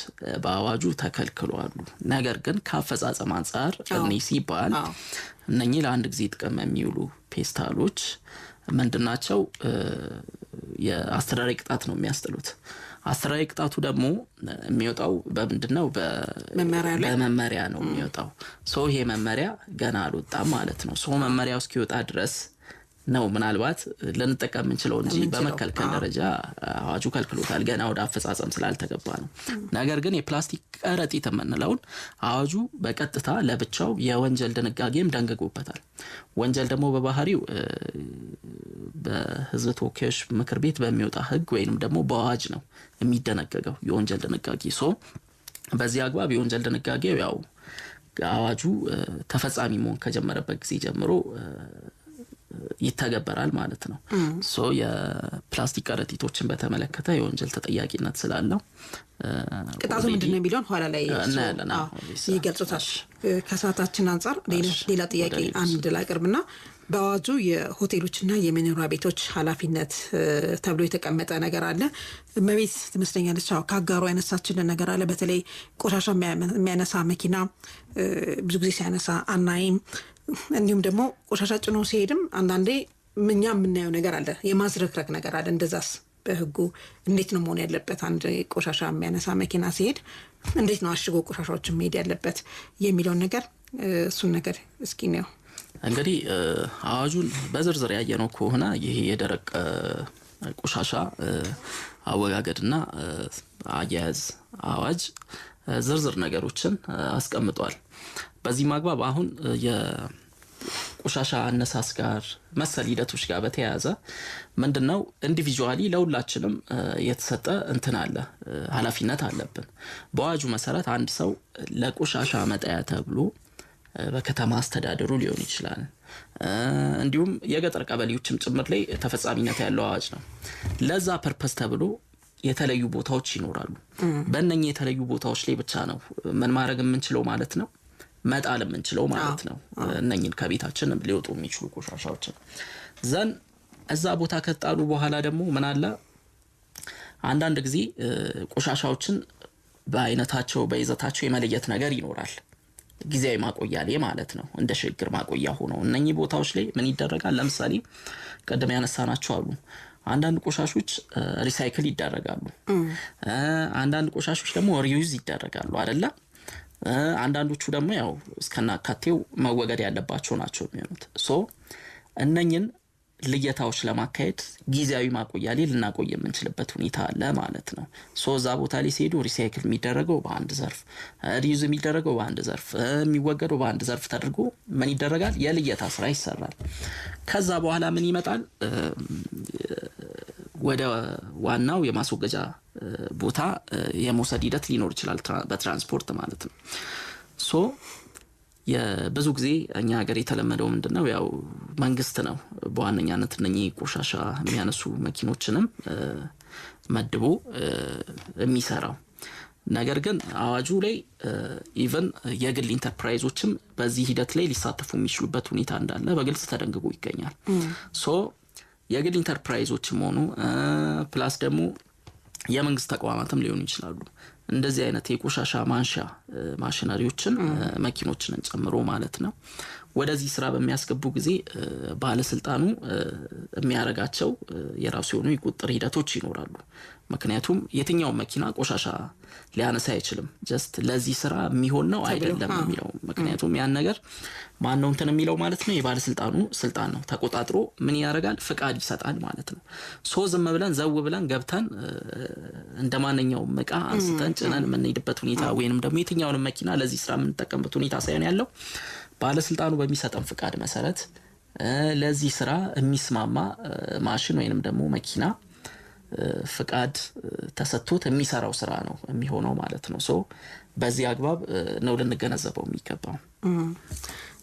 በአዋጁ ተከልክለዋል። ነገር ግን ከአፈጻጸም አንፃር እነዚህ ሲባል እነኚህ ለአንድ ጊዜ ጥቅም የሚውሉ ፔስታሎች ምንድናቸው የአስተዳደር ቅጣት ነው የሚያስጥሉት። አስተዳደር ቅጣቱ ደግሞ የሚወጣው በምንድነው በመመሪያ ነው የሚወጣው። ይሄ መመሪያ ገና አልወጣም ማለት ነው። መመሪያው እስኪወጣ ድረስ ነው ምናልባት ልንጠቀም እንችለው እንጂ በመከልከል ደረጃ አዋጁ ከልክሎታል ገና ወደ አፈጻጸም ስላልተገባ ነው። ነገር ግን የፕላስቲክ ቀረጢት የምንለውን አዋጁ በቀጥታ ለብቻው የወንጀል ድንጋጌም ደንግጎበታል። ወንጀል ደግሞ በባህሪው በሕዝብ ተወካዮች ምክር ቤት በሚወጣ ሕግ ወይንም ደግሞ በአዋጅ ነው የሚደነገገው የወንጀል ድንጋጌ። በዚህ አግባብ የወንጀል ድንጋጌው ያው አዋጁ ተፈጻሚ መሆን ከጀመረበት ጊዜ ጀምሮ ይተገበራል ማለት ነው። የፕላስቲክ ቀረጢቶችን በተመለከተ የወንጀል ተጠያቂነት ስላለው ቅጣቱ ምንድነው የሚለውን ኋላ ላይ ይገልጹታል። ከሰዓታችን አንፃር ሌላ ጥያቄ አንድ ላቅርብና በአዋጁ የሆቴሎችና የመኖሪያ ቤቶች ኃላፊነት ተብሎ የተቀመጠ ነገር አለ። መቤት ትመስለኛለች ካጋሩ ያነሳችልን ነገር አለ። በተለይ ቆሻሻ የሚያነሳ መኪና ብዙ ጊዜ ሲያነሳ አናይም። እንዲሁም ደግሞ ቆሻሻ ጭኖ ሲሄድም አንዳንዴ ምኛ የምናየው ነገር አለ፣ የማዝረክረክ ነገር አለ። እንደዛስ በህጉ እንዴት ነው መሆን ያለበት? አንድ ቆሻሻ የሚያነሳ መኪና ሲሄድ እንዴት ነው አሽጎ ቆሻሻዎችን መሄድ ያለበት የሚለውን ነገር እሱን ነገር እስኪ ነው እንግዲህ አዋጁን በዝርዝር ያየነው ከሆነ ይሄ የደረቅ ቆሻሻ አወጋገድና አያያዝ አዋጅ ዝርዝር ነገሮችን አስቀምጧል። በዚህ ማግባብ አሁን የቆሻሻ አነሳስ ጋር መሰል ሂደቶች ጋር በተያያዘ ምንድነው ኢንዲቪጁዋሊ ለሁላችንም የተሰጠ እንትን አለ ኃላፊነት አለብን። በአዋጁ መሰረት አንድ ሰው ለቆሻሻ መጣያ ተብሎ በከተማ አስተዳደሩ ሊሆን ይችላል እንዲሁም የገጠር ቀበሌዎችም ጭምር ላይ ተፈጻሚነት ያለው አዋጅ ነው። ለዛ ፐርፐስ ተብሎ የተለዩ ቦታዎች ይኖራሉ። በእነኚህ የተለዩ ቦታዎች ላይ ብቻ ነው ምን ማድረግ የምንችለው ማለት ነው መጣል የምንችለው ማለት ነው። እነኚህን ከቤታችን ሊወጡ የሚችሉ ቆሻሻዎችን ዘን እዛ ቦታ ከጣሉ በኋላ ደግሞ ምን አለ አንዳንድ ጊዜ ቆሻሻዎችን በአይነታቸው በይዘታቸው የመለየት ነገር ይኖራል። ጊዜያዊ ማቆያ ላይ ማለት ነው እንደ ሽግግር ማቆያ ሆኖ እነኚህ ቦታዎች ላይ ምን ይደረጋል? ለምሳሌ ቀደም ያነሳናቸው አሉ አንዳንድ ቆሻሾች ሪሳይክል ይደረጋሉ። አንዳንድ ቆሻሾች ደግሞ ሪዩዝ ይደረጋሉ አይደለ? አንዳንዶቹ ደግሞ ያው እስከናካቴው መወገድ ያለባቸው ናቸው የሚሆኑት። እነኚህን ልየታዎች ለማካሄድ ጊዜያዊ ማቆያ ላይ ልናቆይ የምንችልበት ሁኔታ አለ ማለት ነው። እዛ ቦታ ላይ ሲሄዱ ሪሳይክል የሚደረገው በአንድ ዘርፍ፣ ሪዩዝ የሚደረገው በአንድ ዘርፍ፣ የሚወገደው በአንድ ዘርፍ ተደርጎ ምን ይደረጋል? የልየታ ስራ ይሰራል። ከዛ በኋላ ምን ይመጣል? ወደ ዋናው የማስወገጃ ቦታ የመውሰድ ሂደት ሊኖር ይችላል በትራንስፖርት ማለት ነው። የብዙ ጊዜ እኛ ሀገር የተለመደው ምንድነው ያው መንግስት ነው በዋነኛነት እነኚህ ቆሻሻ የሚያነሱ መኪኖችንም መድቦ የሚሰራው። ነገር ግን አዋጁ ላይ ኢቭን የግል ኢንተርፕራይዞችም በዚህ ሂደት ላይ ሊሳተፉ የሚችሉበት ሁኔታ እንዳለ በግልጽ ተደንግጎ ይገኛል። የግል ኢንተርፕራይዞችም ሆኑ ፕላስ ደግሞ የመንግስት ተቋማትም ሊሆኑ ይችላሉ እንደዚህ አይነት የቆሻሻ ማንሻ ማሽነሪዎችን መኪኖችን ጨምሮ ማለት ነው ወደዚህ ስራ በሚያስገቡ ጊዜ ባለስልጣኑ የሚያረጋቸው የራሱ የሆኑ የቁጥጥር ሂደቶች ይኖራሉ። ምክንያቱም የትኛው መኪና ቆሻሻ ሊያነሳ አይችልም ጀስት ለዚህ ስራ የሚሆን ነው አይደለም የሚለው ምክንያቱም ያን ነገር ማን ነው እንትን የሚለው ማለት ነው የባለስልጣኑ ስልጣን ነው። ተቆጣጥሮ ምን ያረጋል? ፍቃድ ይሰጣል ማለት ነው። ዝም ብለን ዘው ብለን ገብተን እንደማንኛውም መቃ አንስተን ጭነን የምንሄድበት ሁኔታ ወይንም ደግሞ የትኛውንም መኪና ለዚህ ስራ የምንጠቀምበት ሁኔታ ሳይሆን ያለው ባለስልጣኑ በሚሰጠን ፍቃድ መሰረት ለዚህ ስራ የሚስማማ ማሽን ወይንም ደግሞ መኪና ፍቃድ ተሰጥቶት የሚሰራው ስራ ነው የሚሆነው ማለት ነው። ሶ በዚህ አግባብ ነው ልንገነዘበው የሚገባው።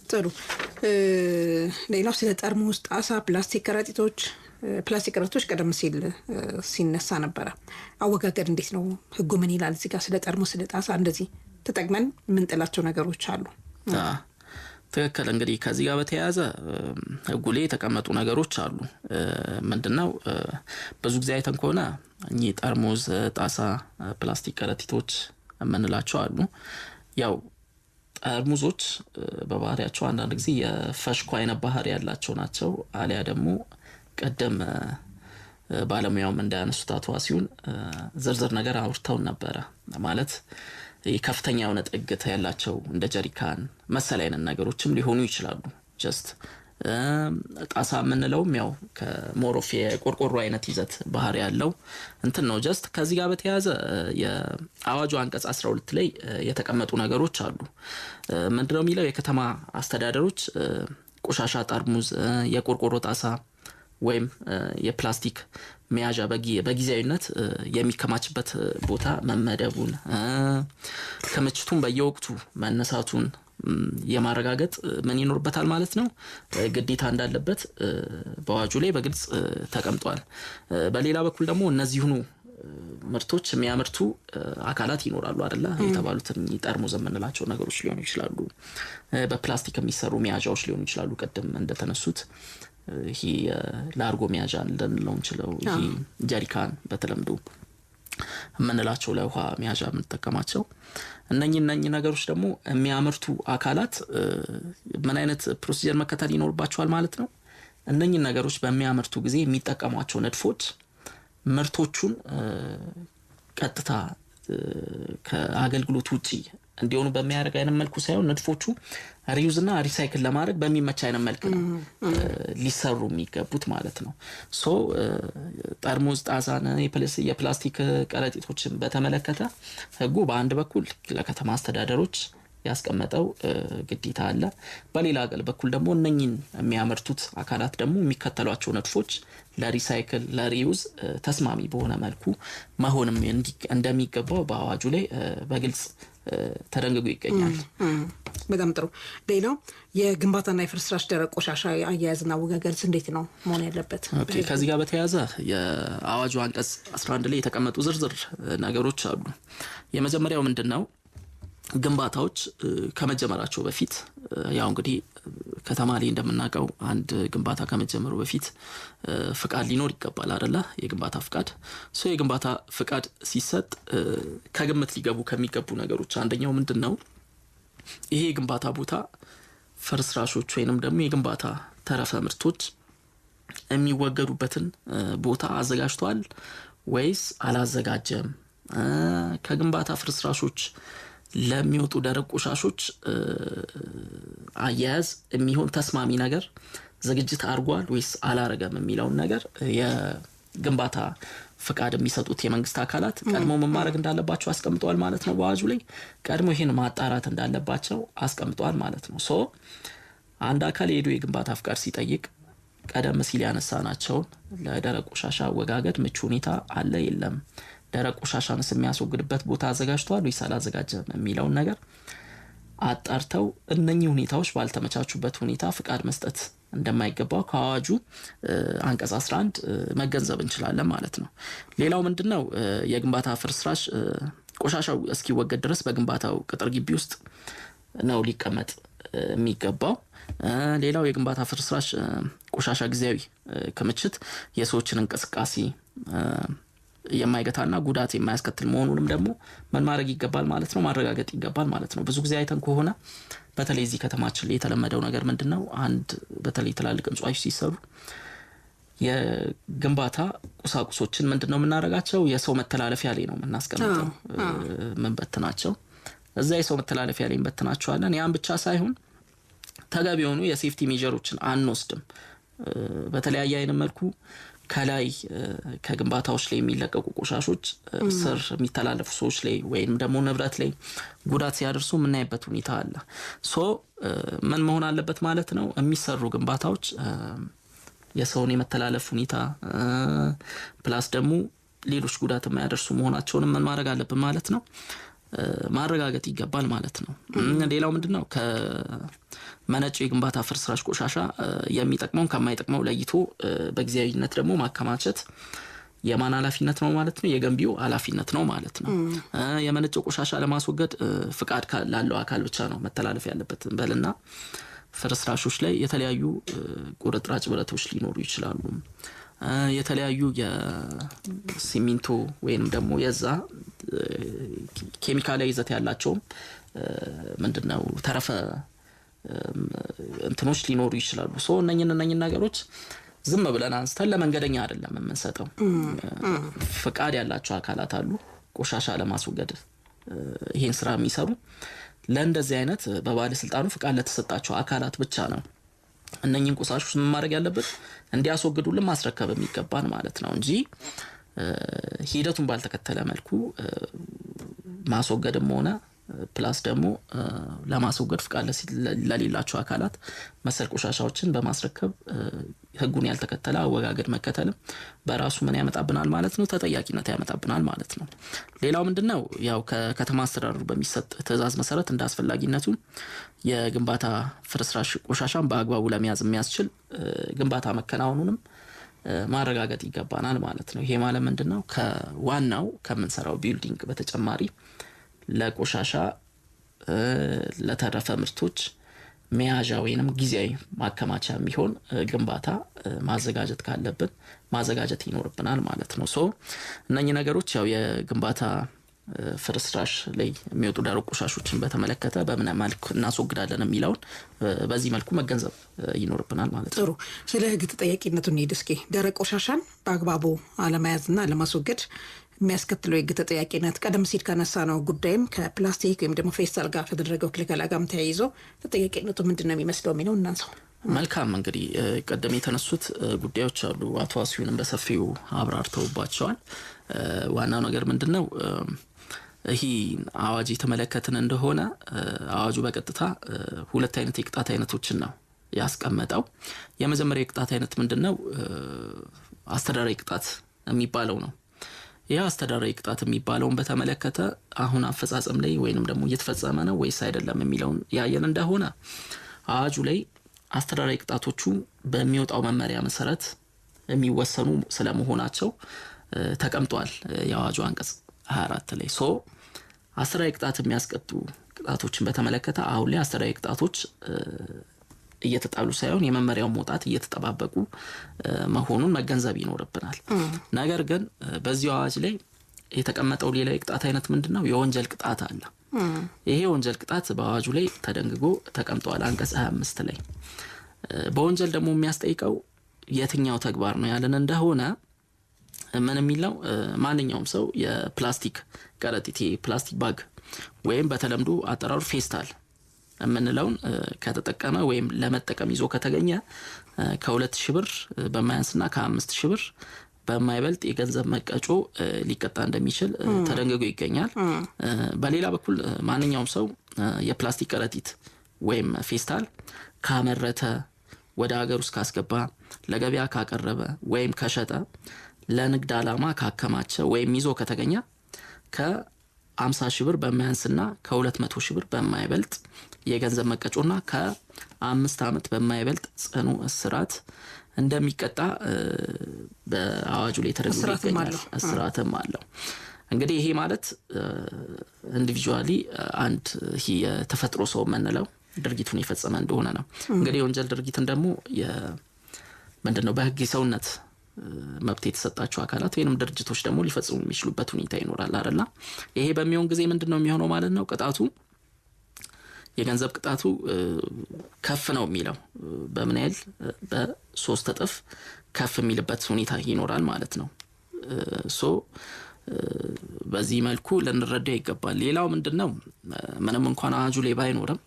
ጥሩ። ሌላው ስለ ጠርሙስ ጣሳ፣ ፕላስቲክ ከረጢቶች ቀደም ሲል ሲነሳ ነበረ። አወጋገድ እንዴት ነው? ህጉ ምን ይላል? እዚህ ጋር ስለ ጠርሙስ ስለ ጣሳ እንደዚህ ተጠቅመን የምንጥላቸው ነገሮች አሉ። ትክክል። እንግዲህ ከዚህ ጋር በተያያዘ ህጉ ላይ የተቀመጡ ነገሮች አሉ። ምንድነው? ብዙ ጊዜ አይተን ከሆነ እኚህ ጠርሙስ፣ ጣሳ፣ ፕላስቲክ ከረጢቶች የምንላቸው አሉ። ያው ጠርሙሶች በባህሪያቸው አንዳንድ ጊዜ የፈሽኮ አይነት ባህሪ ያላቸው ናቸው። አሊያ ደግሞ ቀደም ባለሙያውም እንዳያነሱት አቶ ዋሲሁን ዝርዝር ነገር አውርተው ነበረ። ማለት ከፍተኛ የሆነ ጥግት ያላቸው እንደ ጀሪካን መሰል አይነት ነገሮችም ሊሆኑ ይችላሉ። ጀስት ጣሳ የምንለውም ያው ከሞሮፍ የቆርቆሮ አይነት ይዘት ባህሪ ያለው እንትን ነው። ጀስት ከዚህ ጋር በተያያዘ የአዋጁ አንቀጽ 12 ላይ የተቀመጡ ነገሮች አሉ። ምንድነው የሚለው? የከተማ አስተዳደሮች ቆሻሻ ጠርሙስ፣ የቆርቆሮ ጣሳ ወይም የፕላስቲክ መያዣ በጊዜያዊነት የሚከማችበት ቦታ መመደቡን፣ ክምችቱን በየወቅቱ መነሳቱን የማረጋገጥ ምን ይኖርበታል ማለት ነው ግዴታ እንዳለበት በአዋጁ ላይ በግልጽ ተቀምጧል። በሌላ በኩል ደግሞ እነዚህኑ ምርቶች የሚያመርቱ አካላት ይኖራሉ አይደለ? የተባሉትን ጠርሙስ የምንላቸው ነገሮች ሊሆኑ ይችላሉ፣ በፕላስቲክ የሚሰሩ መያዣዎች ሊሆኑ ይችላሉ። ቀደም እንደተነሱት ይሄ ላርጎ መያዣ እንደምንለው እንችለው፣ ይሄ ጀሪካን በተለምዶ የምንላቸው ለውሃ መያዣ የምንጠቀማቸው እነኚህ ነገሮች ደግሞ የሚያመርቱ አካላት ምን አይነት ፕሮሲጀር መከተል ይኖርባቸዋል ማለት ነው? እነኚህ ነገሮች በሚያመርቱ ጊዜ የሚጠቀሟቸው ንድፎች ምርቶቹን ቀጥታ ከአገልግሎት ውጪ እንዲሆኑ በሚያደርግ አይነት መልኩ ሳይሆን ንድፎቹ ሪዩዝ እና ሪሳይክል ለማድረግ በሚመች አይነት መልክ ነው ሊሰሩ የሚገቡት ማለት ነው። ሶ ጠርሙስ፣ ጣሳን፣ የፕላስቲክ ከረጢቶችን በተመለከተ ህጉ በአንድ በኩል ለከተማ አስተዳደሮች ያስቀመጠው ግዴታ አለ። በሌላ በኩል ደግሞ እነኚህን የሚያመርቱት አካላት ደግሞ የሚከተሏቸው ንድፎች ለሪሳይክል ለሪዩዝ ተስማሚ በሆነ መልኩ መሆንም እንደሚገባው በአዋጁ ላይ በግልጽ ተደንግጎ ይገኛል። በጣም ጥሩ። ሌላው የግንባታና የፍርስራሽ ደረቅ ቆሻሻ አያያዝና አወጋገድ እንዴት ነው መሆን ያለበት? ኦኬ፣ ከዚህ ጋር በተያያዘ የአዋጁ አንቀጽ 11 ላይ የተቀመጡ ዝርዝር ነገሮች አሉ። የመጀመሪያው ምንድነው? ግንባታዎች ከመጀመራቸው በፊት ያው እንግዲህ ከተማ ላይ እንደምናውቀው አንድ ግንባታ ከመጀመሩ በፊት ፍቃድ ሊኖር ይገባል አይደለ? የግንባታ ፍቃድ። የግንባታ ፍቃድ ሲሰጥ ከግምት ሊገቡ ከሚገቡ ነገሮች አንደኛው ምንድነው? ይሄ የግንባታ ቦታ ፍርስራሾች ወይንም ደግሞ የግንባታ ተረፈ ምርቶች የሚወገዱበትን ቦታ አዘጋጅቷል ወይስ አላዘጋጀም? ከግንባታ ፍርስራሾች ለሚወጡ ደረቅ ቆሻሾች አያያዝ የሚሆን ተስማሚ ነገር ዝግጅት አድርጓል ወይስ አላረገም የሚለውን ነገር የግንባታ ፍቃድ የሚሰጡት የመንግስት አካላት ቀድሞ መማረግ እንዳለባቸው አስቀምጧል ማለት ነው። በአዋጁ ላይ ቀድሞ ይሄን ማጣራት እንዳለባቸው አስቀምጧል ማለት ነው። ሶ አንድ አካል ሄዶ የግንባታ ፍቃድ ሲጠይቅ ቀደም ሲል ያነሳናቸውን ለደረቅ ቆሻሻ አወጋገድ ምቹ ሁኔታ አለ የለም፣ ደረቅ ቆሻሻንስ የሚያስወግድበት ቦታ አዘጋጅቷል ወይስ አላዘጋጀም የሚለውን ነገር አጣርተው እነኚህ ሁኔታዎች ባልተመቻቹበት ሁኔታ ፍቃድ መስጠት እንደማይገባው ከአዋጁ አንቀጽ 11 መገንዘብ እንችላለን ማለት ነው። ሌላው ምንድነው? የግንባታ ፍርስራሽ ቆሻሻው እስኪወገድ ድረስ በግንባታው ቅጥር ግቢ ውስጥ ነው ሊቀመጥ የሚገባው። ሌላው የግንባታ ፍርስራሽ ቆሻሻ ጊዜያዊ ክምችት የሰዎችን እንቅስቃሴ የማይገታና ጉዳት የማያስከትል መሆኑንም ደግሞ ምን ማድረግ ይገባል ማለት ነው? ማረጋገጥ ይገባል ማለት ነው። ብዙ ጊዜ አይተን ከሆነ በተለይ እዚህ ከተማችን ላይ የተለመደው ነገር ምንድነው? አንድ በተለይ ትላልቅ ህንጻዎች ሲሰሩ የግንባታ ቁሳቁሶችን ምንድነው የምናደርጋቸው? የሰው መተላለፊያ ላይ ነው የምናስቀምጠው። ምን በትናቸው እዛ የሰው መተላለፊያ ላይ እንበትናቸዋለን። ያን ብቻ ሳይሆን ተገቢ የሆኑ የሴፍቲ ሜጀሮችን አንወስድም። በተለያየ አይነት መልኩ ከላይ ከግንባታዎች ላይ የሚለቀቁ ቆሻሾች ስር የሚተላለፉ ሰዎች ላይ ወይም ደግሞ ንብረት ላይ ጉዳት ሲያደርሱ የምናይበት ሁኔታ አለ። ምን መሆን አለበት ማለት ነው? የሚሰሩ ግንባታዎች የሰውን የመተላለፍ ሁኔታ ፕላስ ደግሞ ሌሎች ጉዳት የማያደርሱ መሆናቸውን ምን ማድረግ አለብን ማለት ነው? ማረጋገጥ ይገባል ማለት ነው። ሌላው ምንድነው? ከመነጩ የግንባታ ፍርስራሽ ቆሻሻ የሚጠቅመውን ከማይጠቅመው ለይቶ በጊዜያዊነት ደግሞ ማከማቸት የማን ኃላፊነት ነው ማለት ነው? የገንቢው ኃላፊነት ነው ማለት ነው። የመነጨው ቆሻሻ ለማስወገድ ፍቃድ ላለው አካል ብቻ ነው መተላለፍ ያለበት በልና ፍርስራሾች ላይ የተለያዩ ቁርጥራጭ ብረቶች ሊኖሩ ይችላሉ። የተለያዩ የሲሚንቶ ወይንም ደግሞ የዛ ኬሚካላዊ ይዘት ያላቸው ምንድነው ተረፈ እንትኖች ሊኖሩ ይችላሉ። ሶ እነኝን ነገሮች ዝም ብለን አንስተን ለመንገደኛ አይደለም የምንሰጠው። ፍቃድ ያላቸው አካላት አሉ ቆሻሻ ለማስወገድ ይሄን ስራ የሚሰሩ። ለእንደዚህ አይነት በባለስልጣኑ ፍቃድ ለተሰጣቸው አካላት ብቻ ነው እነኝን ቆሻሾች ምን ማድረግ ያለበት እንዲያስወግዱልን ማስረከብ የሚገባን ማለት ነው እንጂ ሂደቱን ባልተከተለ መልኩ ማስወገድም ሆነ ፕላስ ደግሞ ለማስወገድ ፍቃድ ለሌላቸው አካላት መሰል ቆሻሻዎችን በማስረከብ ህጉን ያልተከተለ አወጋገድ መከተልም በራሱ ምን ያመጣብናል ማለት ነው? ተጠያቂነት ያመጣብናል ማለት ነው። ሌላው ምንድነው? ያው ከከተማ አስተዳደሩ በሚሰጥ ትዕዛዝ መሰረት እንዳስፈላጊነቱ የግንባታ ፍርስራሽ ቆሻሻን በአግባቡ ለመያዝ የሚያስችል ግንባታ መከናወኑንም ማረጋገጥ ይገባናል ማለት ነው። ይሄ ማለት ምንድነው? ከዋናው ከምንሰራው ቢልዲንግ በተጨማሪ ለቆሻሻ ለተረፈ ምርቶች መያዣ ወይንም ጊዜያዊ ማከማቻ የሚሆን ግንባታ ማዘጋጀት ካለብን ማዘጋጀት ይኖርብናል ማለት ነው። ሶ እነኚህ ነገሮች ያው የግንባታ ፍርስራሽ ላይ የሚወጡ ደረቅ ቆሻሾችን በተመለከተ በምን መልኩ እናስወግዳለን የሚለውን በዚህ መልኩ መገንዘብ ይኖርብናል ማለት ነው። ጥሩ። ስለ ህግ ተጠያቂነቱን እንሂድ እስኪ። ደረቅ ቆሻሻን በአግባቡ አለመያዝና ለማስወገድ የሚያስከትለው የህግ ተጠያቂነት ቀደም ሲል ካነሳ ነው ጉዳይም ከፕላስቲክ ወይም ደግሞ ፌስታል ጋር ከተደረገው ክልከላ ጋር ተያይዞ ተጠያቂነቱ ምንድነው የሚመስለው የሚለው እናንሳው። መልካም። እንግዲህ ቀደም የተነሱት ጉዳዮች አሉ። አቶ አስዩንም በሰፊው አብራርተውባቸዋል። ዋናው ነገር ምንድነው? ይሄ አዋጅ የተመለከትን እንደሆነ አዋጁ በቀጥታ ሁለት አይነት የቅጣት አይነቶችን ነው ያስቀመጠው። የመጀመሪያው የቅጣት አይነት ምንድነው? አስተዳደራዊ ቅጣት የሚባለው ነው። ያ አስተዳደራዊ ቅጣት የሚባለውን በተመለከተ አሁን አፈጻጸም ላይ ወይንም ደግሞ እየተፈጸመ ነው ወይስ አይደለም የሚለውን ያየን እንደሆነ አዋጁ ላይ አስተዳደራዊ ቅጣቶቹ በሚወጣው መመሪያ መሰረት የሚወሰኑ ስለመሆናቸው ተቀምጧል። የአዋጁ አንቀጽ 24 ላይ ሶ አስተዳደራዊ ቅጣት የሚያስቀጡ ቅጣቶችን በተመለከተ አሁን ላይ አስተዳደራዊ ቅጣቶች እየተጣሉ ሳይሆን የመመሪያው መውጣት እየተጠባበቁ መሆኑን መገንዘብ ይኖርብናል። ነገር ግን በዚህ አዋጅ ላይ የተቀመጠው ሌላ የቅጣት አይነት ምንድነው? የወንጀል ቅጣት አለ። ይሄ የወንጀል ቅጣት በአዋጁ ላይ ተደንግጎ ተቀምጧል አንቀጽ 25 ላይ። በወንጀል ደግሞ የሚያስጠይቀው የትኛው ተግባር ነው ያለን እንደሆነ ምን የሚለው ማንኛውም ሰው የፕላስቲክ ከረጢት ፕላስቲክ ባግ ወይም በተለምዶ አጠራሩ ፌስታል የምንለውን ከተጠቀመ ወይም ለመጠቀም ይዞ ከተገኘ ከ2000 ብር በማያንስና ከ5000 ብር በማይበልጥ የገንዘብ መቀጮ ሊቀጣ እንደሚችል ተደንግጎ ይገኛል። በሌላ በኩል ማንኛውም ሰው የፕላስቲክ ከረጢት ወይም ፌስታል ካመረተ ወደ ሀገር ውስጥ ካስገባ ለገበያ ካቀረበ ወይም ከሸጠ ለንግድ ዓላማ ካከማቸ ወይም ይዞ ከተገኘ ከ50,000 ብር በማያንስና ከ200,000 ብር በማይበልጥ የገንዘብ መቀጮና ከ5 ዓመት በማይበልጥ ጽኑ እስራት እንደሚቀጣ በአዋጁ ላይ ተደንግጎ ይገኛል። እስራትም አለው። እንግዲህ ይሄ ማለት ኢንዲቪጁዋሊ አንድ የተፈጥሮ ሰው የምንለው ድርጊቱን የፈጸመ እንደሆነ ነው። እንግዲህ የወንጀል ድርጊትን ደግሞ ምንድነው በህግ የሰውነት መብት የተሰጣቸው አካላት ወይንም ድርጅቶች ደግሞ ሊፈጽሙ የሚችሉበት ሁኔታ ይኖራል አይደል? ይሄ በሚሆን ጊዜ ምንድነው የሚሆነው ማለት ነው? ቅጣቱ የገንዘብ ቅጣቱ ከፍ ነው የሚለው በምን ያህል በ3 እጥፍ ከፍ የሚልበት ሁኔታ ይኖራል ማለት ነው። ሶ በዚህ መልኩ ልንረዳው ይገባል። ሌላው ምንድነው ምንም እንኳን አዋጁ ላይ ባይኖርም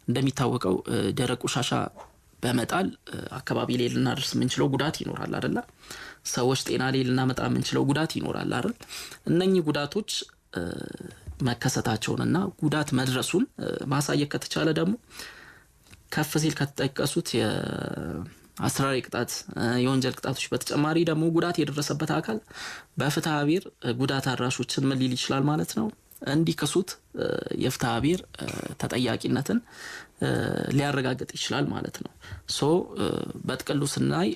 እንደሚታወቀው ደረቅ ቆሻሻ በመጣል አካባቢ ላይ ልናደርስ የምንችለው ጉዳት ይኖራል አይደል? ሰዎች ጤና ላይ ልናመጣ የምንችለው ጉዳት ይኖራል አይደል? እነኚህ ጉዳቶች መከሰታቸውንና ጉዳት መድረሱን ማሳየት ከተቻለ ደግሞ ከፍ ሲል ከተጠቀሱት የአስራሪ ቅጣት የወንጀል ቅጣቶች በተጨማሪ ደግሞ ጉዳት የደረሰበት አካል በፍትሐ ብሔር ጉዳት አድራሾችን ምን ሊል ይችላል ማለት ነው እንዲከሱት የፍትሐ ብሔር ተጠያቂነትን ሊያረጋግጥ ይችላል ማለት ነው። ሶ በጥቅሉ ስናይ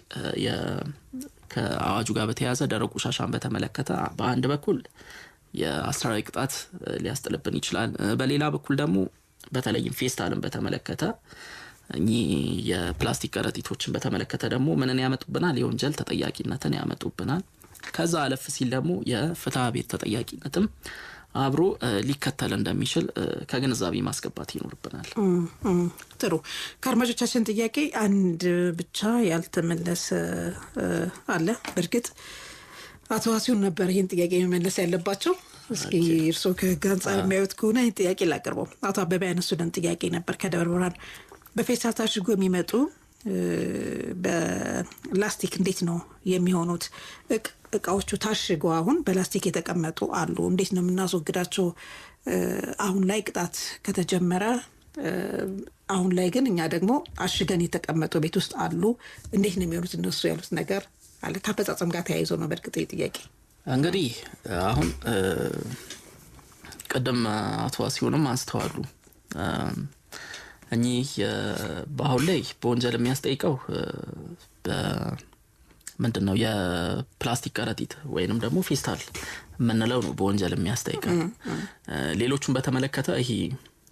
ከአዋጁ ጋር በተያያዘ ደረቅ ቆሻሻን በተመለከተ በአንድ በኩል የአስራዊ ቅጣት ሊያስጥልብን ይችላል። በሌላ በኩል ደግሞ በተለይም ፌስታልን በተመለከተ የፕላስቲክ ከረጢቶችን በተመለከተ ደግሞ ምንን ያመጡብናል? የወንጀል ተጠያቂነትን ያመጡብናል። ከዛ አለፍ ሲል ደግሞ የፍትሐ ብሔር ተጠያቂነትም አብሮ ሊከተል እንደሚችል ከግንዛቤ ማስገባት ይኖርብናል። ጥሩ። ከአድማጮቻችን ጥያቄ አንድ ብቻ ያልተመለሰ አለ። በእርግጥ አቶ ዋሲሁን ነበር ይህን ጥያቄ መመለስ ያለባቸው። እስኪ እርስዎ ከህግ አንጻር የሚያዩት ከሆነ ይህን ጥያቄ ላቀርበው። አቶ አበበ ያነሱልን ጥያቄ ነበር ከደብረ ብርሃን በፌስታል ታሽጎ የሚመጡ በላስቲክ እንዴት ነው የሚሆኑት? እቃዎቹ ታሽገው አሁን በላስቲክ የተቀመጡ አሉ፣ እንዴት ነው የምናስወግዳቸው? አሁን ላይ ቅጣት ከተጀመረ አሁን ላይ ግን እኛ ደግሞ አሽገን የተቀመጡ ቤት ውስጥ አሉ፣ እንዴት ነው የሚሆኑት እነሱ? ያሉት ነገር አለ ከአፈጻጸም ጋር ተያይዞ ነው። በእርግጥ ጥያቄ እንግዲህ አሁን ቀደም አቶ ዋሲሁንም አንስተዋሉ። እኚህ በአሁን ላይ በወንጀል የሚያስጠይቀው ምንድነው የፕላስቲክ ከረጢት ወይንም ደግሞ ፌስታል የምንለው ነው በወንጀል የሚያስጠይቀው። ሌሎቹን በተመለከተ ይሄ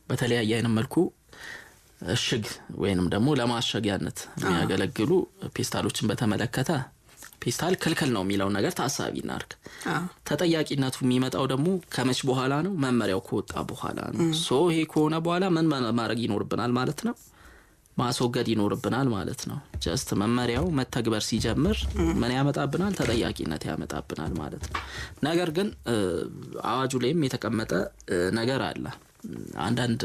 በተለያየ አይነት መልኩ እሽግ ወይንም ደግሞ ለማሸጊያነት የሚያገለግሉ ፌስታሎችን በተመለከተ ፌስታል ክልክል ነው የሚለው ነገር ታሳቢ እናርግ። ተጠያቂነቱ የሚመጣው ደግሞ ከመች በኋላ ነው? መመሪያው ከወጣ በኋላ ነው። ሶ ይሄ ከሆነ በኋላ ምን ማድረግ ይኖርብናል ማለት ነው? ማስወገድ ይኖርብናል ማለት ነው። ጀስት መመሪያው መተግበር ሲጀምር ምን ያመጣብናል? ተጠያቂነት ያመጣብናል ማለት ነው። ነገር ግን አዋጁ ላይም የተቀመጠ ነገር አለ። አንዳንድ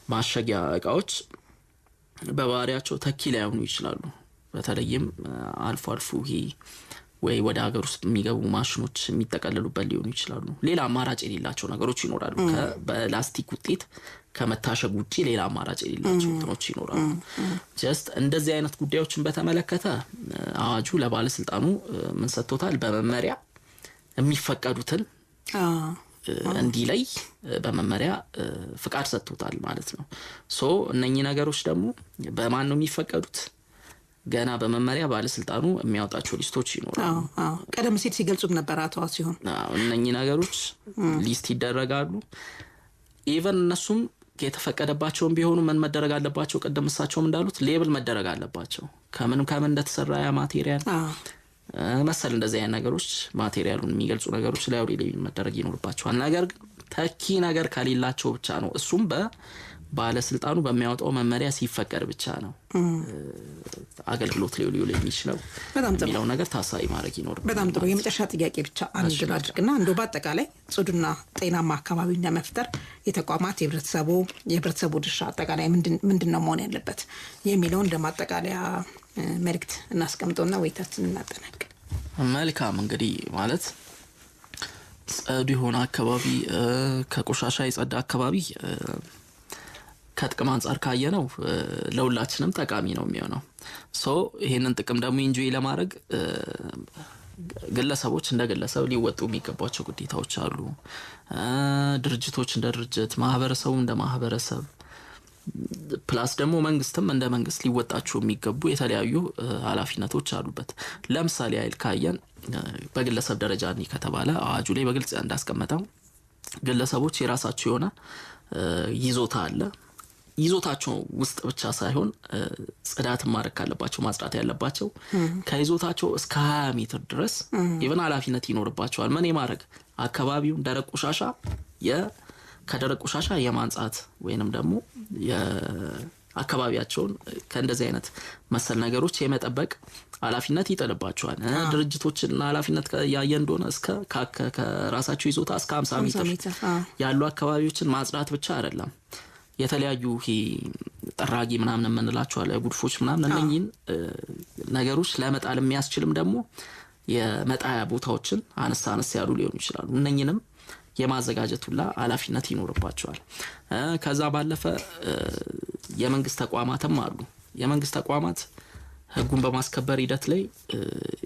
ማሸጊያ እቃዎች በባህሪያቸው ተኪ ላይሆኑ ይችላሉ። በተለይም አልፎ አልፎ ወይ ወደ ሀገር ውስጥ የሚገቡ ማሽኖች የሚጠቀለሉበት ሊሆኑ ይችላሉ። ሌላ አማራጭ የሌላቸው ነገሮች ይኖራሉ። በላስቲክ ውጤት ከመታሸግ ውጪ ሌላ አማራጭ የሌላቸው እንትኖች ይኖራሉ። ጀስት እንደዚህ አይነት ጉዳዮችን በተመለከተ አዋጁ ለባለስልጣኑ ምን ሰጥቶታል? በመመሪያ የሚፈቀዱትን እንዲለይ በመመሪያ ፍቃድ ሰጥቶታል ማለት ነው። ሶ እነኚህ ነገሮች ደግሞ በማን ነው የሚፈቀዱት? ገና በመመሪያ ባለስልጣኑ የሚያወጣቸው ሊስቶች ይኖራሉ። ቀደም ሲል ሲገልጹም ነበር አቶ ዋሲሁን። እነኚህ ነገሮች ሊስት ይደረጋሉ። ኢቨን እነሱም የተፈቀደባቸውን ቢሆኑ ምን መደረግ አለባቸው? ቀደም እሳቸውም እንዳሉት ሌብል መደረግ አለባቸው። ከምን እንደተሰራ ያ ማቴሪያል መሰል እንደዚህ አይነት ነገሮች ማቴሪያሉን የሚገልጹ ነገሮች ላይ ሌብል መደረግ ይኖርባቸዋል። ነገር ግን ተኪ ነገር ከሌላቸው ብቻ ነው እሱም ባለስልጣኑ በሚያወጣው መመሪያ ሲፈቀድ ብቻ ነው አገልግሎት ሊውል የሚችለው። በጣም ጥሩ ነው ነገር ታሳቢ ማድረግ ይኖርብናል። በጣም ጥሩ። የመጨረሻ ጥያቄ ብቻ አንድ አድርግና እንደው በአጠቃላይ ጽዱና ጤናማ አካባቢ ለመፍጠር የተቋማት የህብረተሰቡ ድርሻ አጠቃላይ ምንድነው መሆን ያለበት የሚለው እንደማጠቃለያ መልእክት እናስቀምጠውና ወይታችን እናጠናቅ። መልካም። እንግዲህ ማለት ጽዱ የሆነ አካባቢ ከቆሻሻ የጸዳ አካባቢ ከጥቅም አንጻር ካየነው ለሁላችንም ጠቃሚ ነው የሚሆነው። ሶ ይሄንን ጥቅም ደግሞ ኢንጆይ ለማድረግ ግለሰቦች እንደ ግለሰብ ሊወጡ የሚገባቸው ግዴታዎች አሉ። ድርጅቶች እንደ ድርጅት፣ ማህበረሰቡ እንደ ማህበረሰብ፣ ፕላስ ደግሞ መንግስትም እንደ መንግስት ሊወጣቸው የሚገቡ የተለያዩ ኃላፊነቶች አሉበት። ለምሳሌ አይል ካየን በግለሰብ ደረጃ ከተባለ አዋጁ ላይ በግልጽ እንዳስቀመጠው ግለሰቦች የራሳቸው የሆነ ይዞታ አለ። ይዞታቸው ውስጥ ብቻ ሳይሆን ጽዳት ማድረግ ካለባቸው ማጽዳት ያለባቸው ከይዞታቸው እስከ 20 ሜትር ድረስ ኢቭን ኃላፊነት ይኖርባቸዋል። ምን የማድረግ አካባቢውን ደረቅ ቆሻሻ ከደረቅ ቆሻሻ የማንጻት ወይንም ደግሞ የአካባቢያቸውን ከእንደዚህ አይነት መሰል ነገሮች የመጠበቅ ኃላፊነት ይጠልባቸዋል። ድርጅቶችና ኃላፊነት ያየ እንደሆነ እስከ ከራሳቸው ይዞታ እስከ 50 ሜትር ያሉ አካባቢዎችን ማጽዳት ብቻ አይደለም። የተለያዩ ጠራጊ ምናምን የምንላቸው አለ ጉድፎች ምናምን እነኚህን ነገሮች ለመጣል የሚያስችልም ደግሞ የመጣያ ቦታዎችን አነሳ ያሉ ሊሆኑ ይችላሉ። እነኚህንም የማዘጋጀቱላ ኃላፊነት ይኖርባቸዋል። ከዛ ባለፈ የመንግስት ተቋማትም አሉ። የመንግስት ተቋማት ህጉን በማስከበር ሂደት ላይ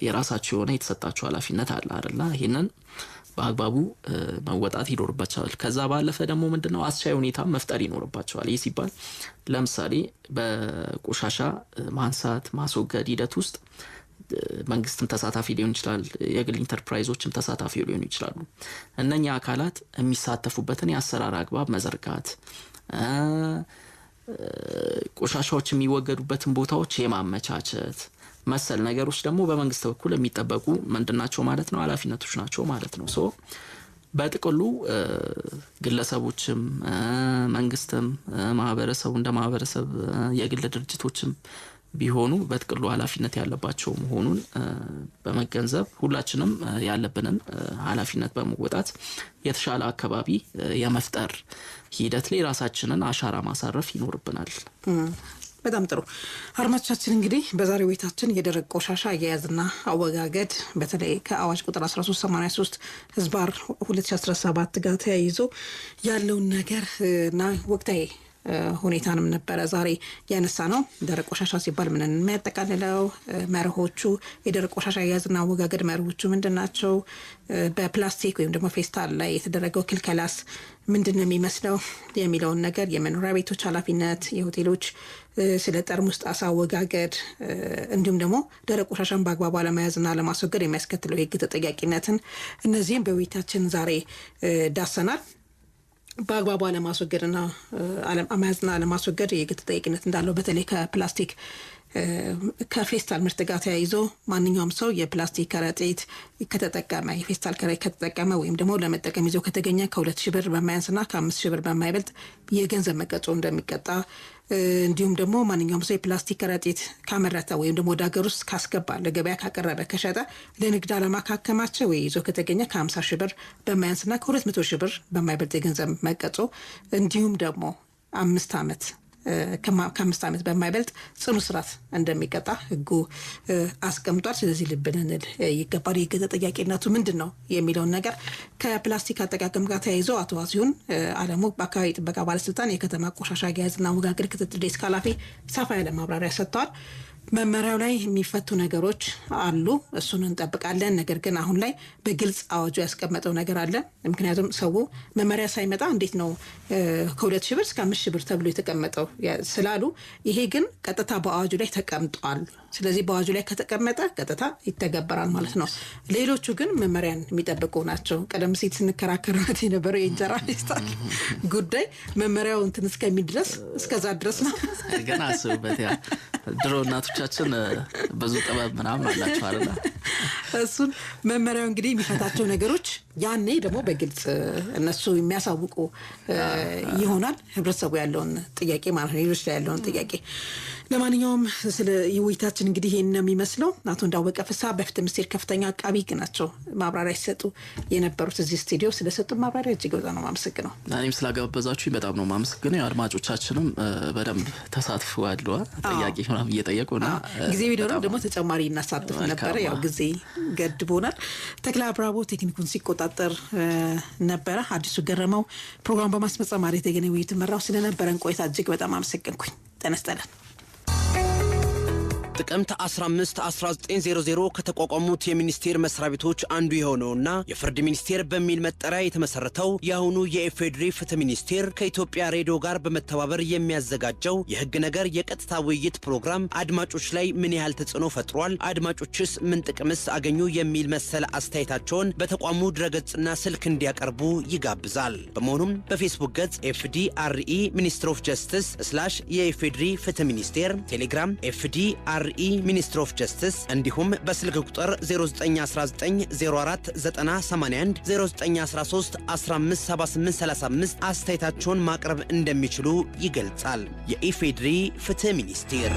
የራሳቸው የሆነ የተሰጣቸው ኃላፊነት አለ አይደል? ይሄንን በአግባቡ መወጣት ይኖርባቸዋል። ከዛ ባለፈ ደግሞ ምንድነው አስቻይ ሁኔታ መፍጠር ይኖርባቸዋል። ይህ ሲባል ለምሳሌ በቆሻሻ ማንሳት ማስወገድ ሂደት ውስጥ መንግስትም ተሳታፊ ሊሆን ይችላል፣ የግል ኢንተርፕራይዞችም ተሳታፊ ሊሆኑ ይችላሉ። እነኛ አካላት የሚሳተፉበትን የአሰራር አግባብ መዘርጋት፣ ቆሻሻዎች የሚወገዱበትን ቦታዎች የማመቻቸት መሰል ነገሮች ደግሞ በመንግስት በኩል የሚጠበቁ ምንድናቸው ማለት ነው? ኃላፊነቶች ናቸው ማለት ነው። በጥቅሉ ግለሰቦችም መንግስትም ማህበረሰቡ እንደ ማህበረሰብ የግል ድርጅቶችም ቢሆኑ በጥቅሉ ኃላፊነት ያለባቸው መሆኑን በመገንዘብ ሁላችንም ያለብንን ኃላፊነት በመወጣት የተሻለ አካባቢ የመፍጠር ሂደት ላይ ራሳችንን አሻራ ማሳረፍ ይኖርብናል። በጣም ጥሩ አድማጮቻችን፣ እንግዲህ በዛሬው ቤታችን የደረቅ ቆሻሻ አያያዝና አወጋገድ በተለይ ከአዋጅ ቁጥር 1383 ህዝባር 2017 ጋር ተያይዞ ያለውን ነገር እና ወቅታዊ ሁኔታንም ነበረ ዛሬ ያነሳ ነው። ደረቅ ቆሻሻ ሲባል ምን የሚያጠቃልለው መርሆቹ፣ የደረቅ ቆሻሻ አያያዝና አወጋገድ መርሆቹ ምንድናቸው፣ በፕላስቲክ ወይም ደግሞ ፌስታል ላይ የተደረገው ክልከላስ ምንድነው የሚመስለው የሚለውን ነገር፣ የመኖሪያ ቤቶች ኃላፊነት፣ የሆቴሎች ስለ ጠርሙስ ጣሳ አወጋገድ እንዲሁም ደግሞ ደረቅ ቆሻሻን በአግባቡ አለመያዝና ለማስወገድ የሚያስከትለው የህግ ተጠያቂነትን እነዚህም በውይይታችን ዛሬ ዳሰናል። በአግባቡ አለማስወገድና አለመያዝና አለማስወገድ የህግ ተጠያቂነት እንዳለው በተለይ ከፕላስቲክ ከፌስታል ምርት ጋር ተያይዞ ማንኛውም ሰው የፕላስቲክ ከረጢት ከተጠቀመ የፌስታል ከረጢት ከተጠቀመ ወይም ደግሞ ለመጠቀም ይዞ ከተገኘ ከ2,000 ብር በማያንስና ከ5,000 ብር በማይበልጥ የገንዘብ መቀጮ እንደሚቀጣ፣ እንዲሁም ደግሞ ማንኛውም ሰው የፕላስቲክ ከረጢት ካመረተ ወይም ደግሞ ወደ ሀገር ውስጥ ካስገባ ለገበያ ካቀረበ ከሸጠ ለንግድ ዓላማ ካከማቸ ወይ ይዞ ከተገኘ ከ50,000 ብር በማያንስና ከ200,000 ብር በማይበልጥ የገንዘብ መቀጮ እንዲሁም ደግሞ 5 ዓመት ከ5 ዓመት በማይበልጥ ጽኑ እስራት እንደሚቀጣ ህጉ አስቀምጧል። ስለዚህ ልብ ልንል ይገባል። የህግ ተጠያቂነቱ ምንድነው የሚለውን ነገር ከፕላስቲክ አጠቃቀም ጋር ተያይዞ አቶ ዋሲሁን አለሙ በአካባቢ ጥበቃ ባለስልጣን የከተማ ቆሻሻ አያያዝና አወጋገድ ክትትል ዴስክ ኃላፊ ሰፋ ያለ ማብራሪያ ሰጥተዋል። መመሪያው ላይ የሚፈቱ ነገሮች አሉ፣ እሱን እንጠብቃለን። ነገር ግን አሁን ላይ በግልጽ አዋጁ ያስቀመጠው ነገር አለ። ምክንያቱም ሰው መመሪያ ሳይመጣ እንዴት ነው ከ2,000 ብር እስከ 5,000 ብር ተብሎ የተቀመጠው ስላሉ፣ ይሄ ግን ቀጥታ በአዋጁ ላይ ተቀምጧል። ስለዚህ በአዋጁ ላይ ከተቀመጠ ቀጥታ ይተገበራል ማለት ነው። ሌሎቹ ግን መመሪያን የሚጠብቁ ናቸው። ቀደም ሲል ስንከራከርበት የነበረው የእንጀራ ፌስታል ጉዳይ መመሪያው እንትን እስከሚል ድረስ እስከዛ ድረስ ነው። ገና አስቡበት። ያ ድሮ እናቶቻችን ብዙ ጥበብ ምናምን አላቸው አይደል? እሱን መመሪያው እንግዲህ የሚፈታቸው ነገሮች ያኔ ደግሞ በግልጽ እነሱ የሚያሳውቁ ይሆናል። ህብረተሰቡ ያለውን ጥያቄ ማለት ነው፣ ሌሎች ላይ ያለውን ጥያቄ። ለማንኛውም ስለ ውይይታችን እንግዲህ ይሄን ነው የሚመስለው። አቶ እንዳወቀ ፍስሐ በፍትህ ሚኒስቴር ከፍተኛ አቃቢ ህግ ናቸው ማብራሪያ ሲሰጡ የነበሩት እዚህ ስቱዲዮ። ስለሰጡ ማብራሪያ እጅግ በጣም ነው የማመሰግነው። እኔም ስላጋበዛችሁኝ በጣም ነው የማመሰግነው። አድማጮቻችንም በደንብ ተሳትፈዋል፣ ጥያቄ ምናምን እየጠየቁና ጊዜ ቢኖርም ደግሞ ተጨማሪ እናሳትፍ ነበር። ያው ጊዜ ገድቦናል። ተክለ አብራቦ ቴክኒኩን ሲቆጣጠር ነበረ። አዲሱ ገረመው ፕሮግራም በማስፈጸም ማለት የተገኘ ውይይት መራው። ስለነበረን ቆይታ እጅግ በጣም አመሰግንኩኝ። ተነስተናል። ጥቅምት 15 1900 ከተቋቋሙት የሚኒስቴር መስሪያ ቤቶች አንዱ የሆነውና የፍርድ ሚኒስቴር በሚል መጠሪያ የተመሰረተው የአሁኑ የኢፌዴሪ ፍትህ ሚኒስቴር ከኢትዮጵያ ሬዲዮ ጋር በመተባበር የሚያዘጋጀው የህግ ነገር የቀጥታ ውይይት ፕሮግራም አድማጮች ላይ ምን ያህል ተጽዕኖ ፈጥሯል፣ አድማጮችስ ምን ጥቅምስ አገኙ የሚል መሰል አስተያየታቸውን በተቋሙ ድረገጽና ስልክ እንዲያቀርቡ ይጋብዛል። በመሆኑም በፌስቡክ ገጽ FDRE ሚኒስትር ኦፍ ጀስቲስ /የኢፌዴሪ ፍትህ ሚኒስቴር፣ ቴሌግራም FDRE ሚኒስትር ኦፍ ጀስቲስ እንዲሁም በስልክ ቁጥር 0919049081 0913157835 አስተያየታቸውን ማቅረብ እንደሚችሉ ይገልጻል። የኢፌዴሪ ፍትህ ሚኒስቴር